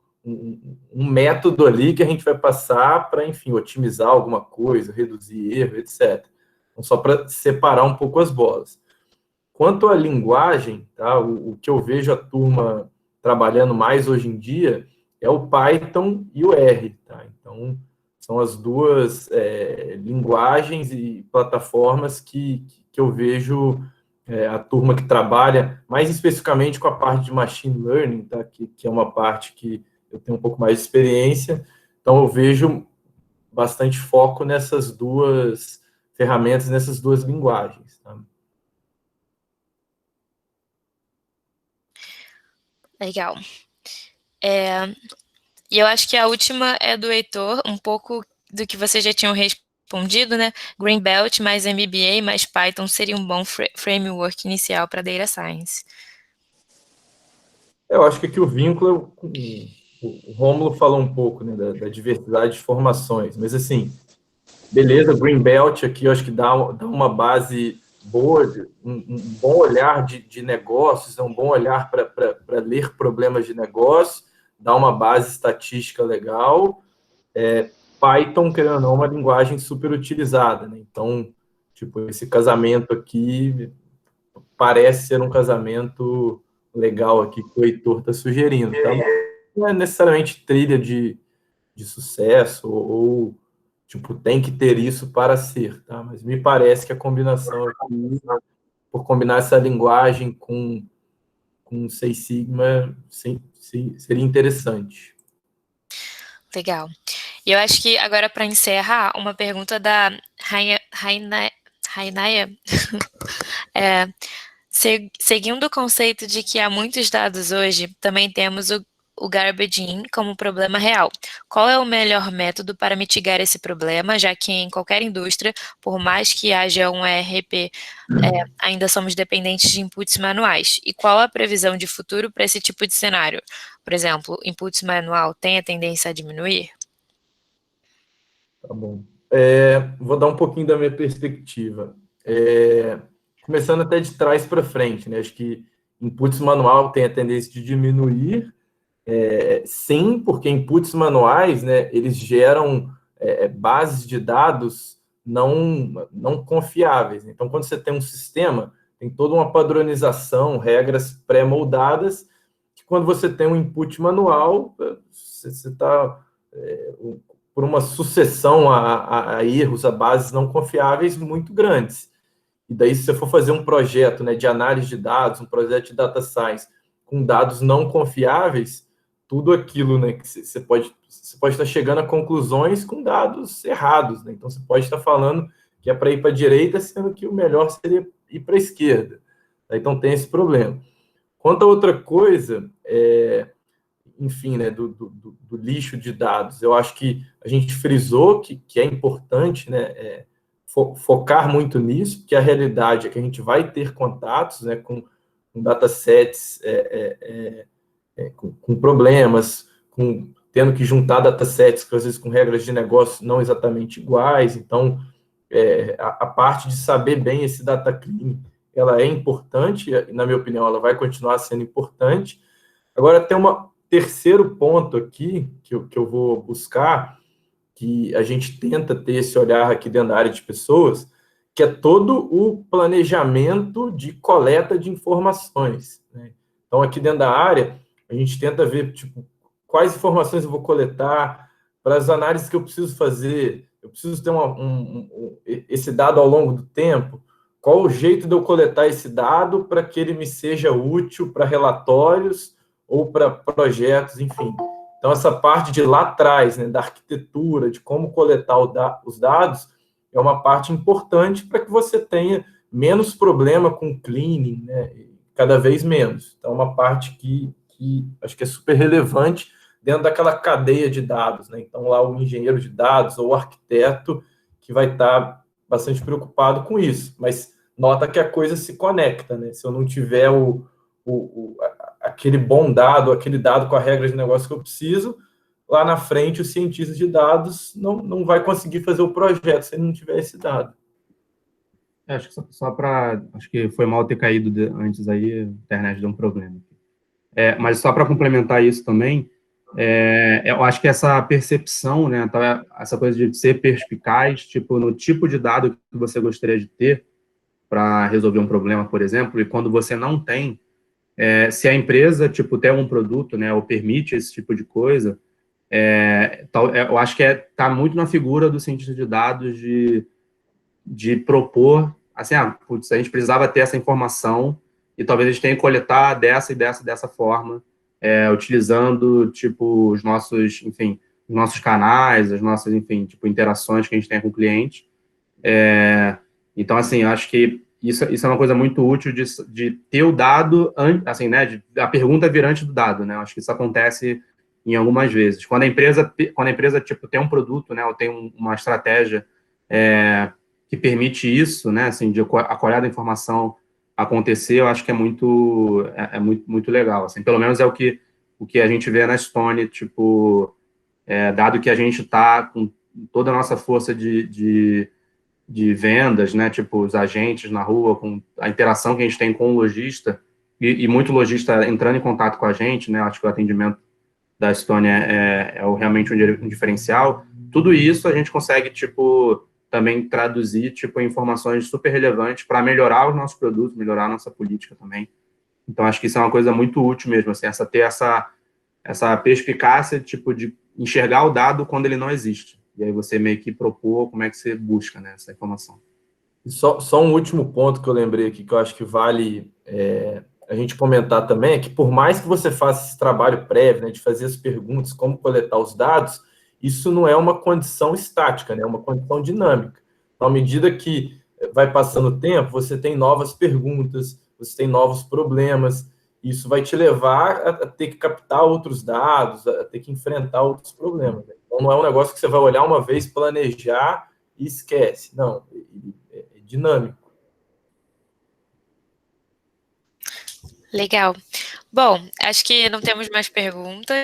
método ali que a gente vai passar para, enfim, otimizar alguma coisa, reduzir erro, etc. Então, só para separar um pouco as bolas. Quanto à linguagem, tá? O que eu vejo a turma trabalhando mais hoje em dia é o Python e o R, tá? Então, são as duas linguagens e plataformas que eu vejo a turma que trabalha mais especificamente com a parte de machine learning, tá? Que é uma parte que eu tenho um pouco mais de experiência. Então, eu vejo bastante foco nessas duas ferramentas, nessas duas linguagens, tá? Legal. E eu acho que a última é do Heitor, um pouco do que vocês já tinham respondido, né? Greenbelt mais MBA mais Python seria um bom framework inicial para Data Science. Eu acho que aqui o vínculo, o Rômulo falou um pouco, né, da diversidade de formações, mas assim, beleza, Greenbelt aqui eu acho que dá uma base boa, um bom olhar de negócios, um bom olhar para ler problemas de negócio, dá uma base estatística legal. Python, querendo ou não, é uma linguagem super utilizada, né? Então, tipo, esse casamento aqui parece ser um casamento legal aqui que o Heitor está sugerindo, tá? Não é necessariamente trilha de sucesso ou tipo, tem que ter isso para ser, tá? Mas me parece que a combinação aqui, por combinar essa linguagem com Six Sigma, sim, seria interessante. Legal. E eu acho que agora, para encerrar, uma pergunta da Rainaya. Seguindo o conceito de que há muitos dados hoje, também temos o garbage in como problema real. Qual é o melhor método para mitigar esse problema, já que em qualquer indústria, por mais que haja um ERP, ainda somos dependentes de inputs manuais? E qual a previsão de futuro para esse tipo de cenário? Por exemplo, inputs manual tem a tendência a diminuir? Tá bom. Vou dar um pouquinho da minha perspectiva. Começando até de trás para frente, né? Acho que inputs manual tem a tendência de diminuir, sim, porque inputs manuais, né, eles geram bases de dados não confiáveis. Então, quando você tem um sistema, tem toda uma padronização, regras pré-moldadas, que quando você tem um input manual, você está por uma sucessão a erros, a bases não confiáveis muito grandes. E daí, se você for fazer um projeto, né, de análise de dados, um projeto de data science, com dados não confiáveis, tudo aquilo, né, que você pode estar chegando a conclusões com dados errados, né? Então, você pode estar falando que é para ir para a direita, sendo que o melhor seria ir para a esquerda. Então, tem esse problema. Quanto a outra coisa, enfim, né, do lixo de dados, eu acho que a gente frisou que é importante, né, focar muito nisso, porque a realidade é que a gente vai ter contatos, né, com datasets com problemas, tendo que juntar datasets, às vezes com regras de negócio não exatamente iguais. Então, a parte de saber bem esse data clean, ela é importante, na minha opinião, ela vai continuar sendo importante. Agora, tem terceiro ponto aqui, que eu vou buscar, que a gente tenta ter esse olhar aqui dentro da área de pessoas, que é todo o planejamento de coleta de informações, né? Então, aqui dentro da área, a gente tenta ver, tipo, quais informações eu vou coletar, para as análises que eu preciso fazer, eu preciso ter esse dado ao longo do tempo, qual o jeito de eu coletar esse dado para que ele me seja útil para relatórios ou para projetos, enfim. Então, essa parte de lá atrás, né, da arquitetura, de como coletar os dados, é uma parte importante para que você tenha menos problema com cleaning, né, cada vez menos. Então, é uma parte que acho que é super relevante dentro daquela cadeia de dados, né? Então, lá o engenheiro de dados ou o arquiteto que vai estar bastante preocupado com isso. Mas nota que a coisa se conecta, né? Se eu não tiver aquele bom dado, aquele dado com a regra de negócio que eu preciso, lá na frente o cientista de dados não vai conseguir fazer o projeto se ele não tiver esse dado. Acho que acho que foi mal ter caído antes aí, a internet deu um problema. Mas só para complementar isso também, eu acho que essa percepção, né, essa coisa de ser perspicaz, tipo, no tipo de dado que você gostaria de ter para resolver um problema, por exemplo, e quando você não tem, se a empresa, tipo, tem um produto, né, ou permite esse tipo de coisa, eu acho que está muito na figura do cientista de dados de propor, assim, putz, a gente precisava ter essa informação e talvez a gente tenha que coletar dessa forma, utilizando, tipo, os nossos canais, as nossas, enfim, tipo, interações que a gente tem com o cliente. Então, assim, eu acho que isso é uma coisa muito útil de ter o dado, assim, né, a pergunta vir antes do dado, né, eu acho que isso acontece em algumas vezes. Quando a empresa tipo, tem um produto, né, ou tem uma estratégia que permite isso, né, assim, de a colher da informação acontecer, eu acho que é muito legal, assim, pelo menos é o que a gente vê na Stone, tipo, dado que a gente está com toda a nossa força de vendas, né, tipo, os agentes na rua, com a interação que a gente tem com o lojista, e muito lojista entrando em contato com a gente, né, acho que o atendimento da Estônia realmente um diferencial. Tudo isso a gente consegue, tipo, também traduzir, tipo, em informações super relevantes para melhorar os nossos produtos, melhorar a nossa política também. Então, acho que isso é uma coisa muito útil mesmo, assim, ter essa perspicácia, tipo, de enxergar o dado quando ele não existe. E aí você meio que propor como é que você busca, né, essa informação. Só um último ponto que eu lembrei aqui, que eu acho que vale a gente comentar também, é que por mais que você faça esse trabalho prévio, né, de fazer as perguntas, como coletar os dados, isso não é uma condição estática, né, é uma condição dinâmica. Então, à medida que vai passando o tempo, você tem novas perguntas, você tem novos problemas, isso vai te levar a ter que captar outros dados, a ter que enfrentar outros problemas, né? Então, não é um negócio que você vai olhar uma vez, planejar e esquece. Não, é dinâmico. Legal. Bom, acho que não temos mais perguntas.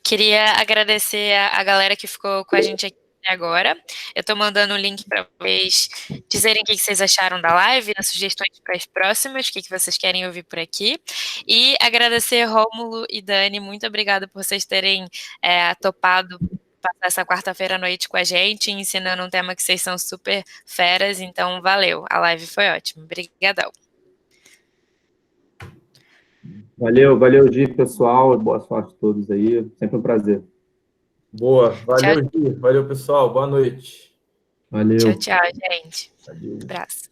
Queria agradecer a galera que ficou com a gente aqui agora. Eu estou mandando o link para vocês dizerem o que vocês acharam da live, as sugestões para as próximas, o que vocês querem ouvir por aqui. E agradecer Rômulo e Dani, muito obrigada por vocês terem topado passar essa quarta-feira à noite com a gente, ensinando um tema que vocês são super feras, então valeu, a live foi ótima. Obrigadão. Valeu, Gi, pessoal. Boa sorte a todos aí. Sempre um prazer. Boa. Valeu, Tchau. Gi. Valeu, pessoal. Boa noite. Valeu. Tchau, gente. Adeus. Abraço.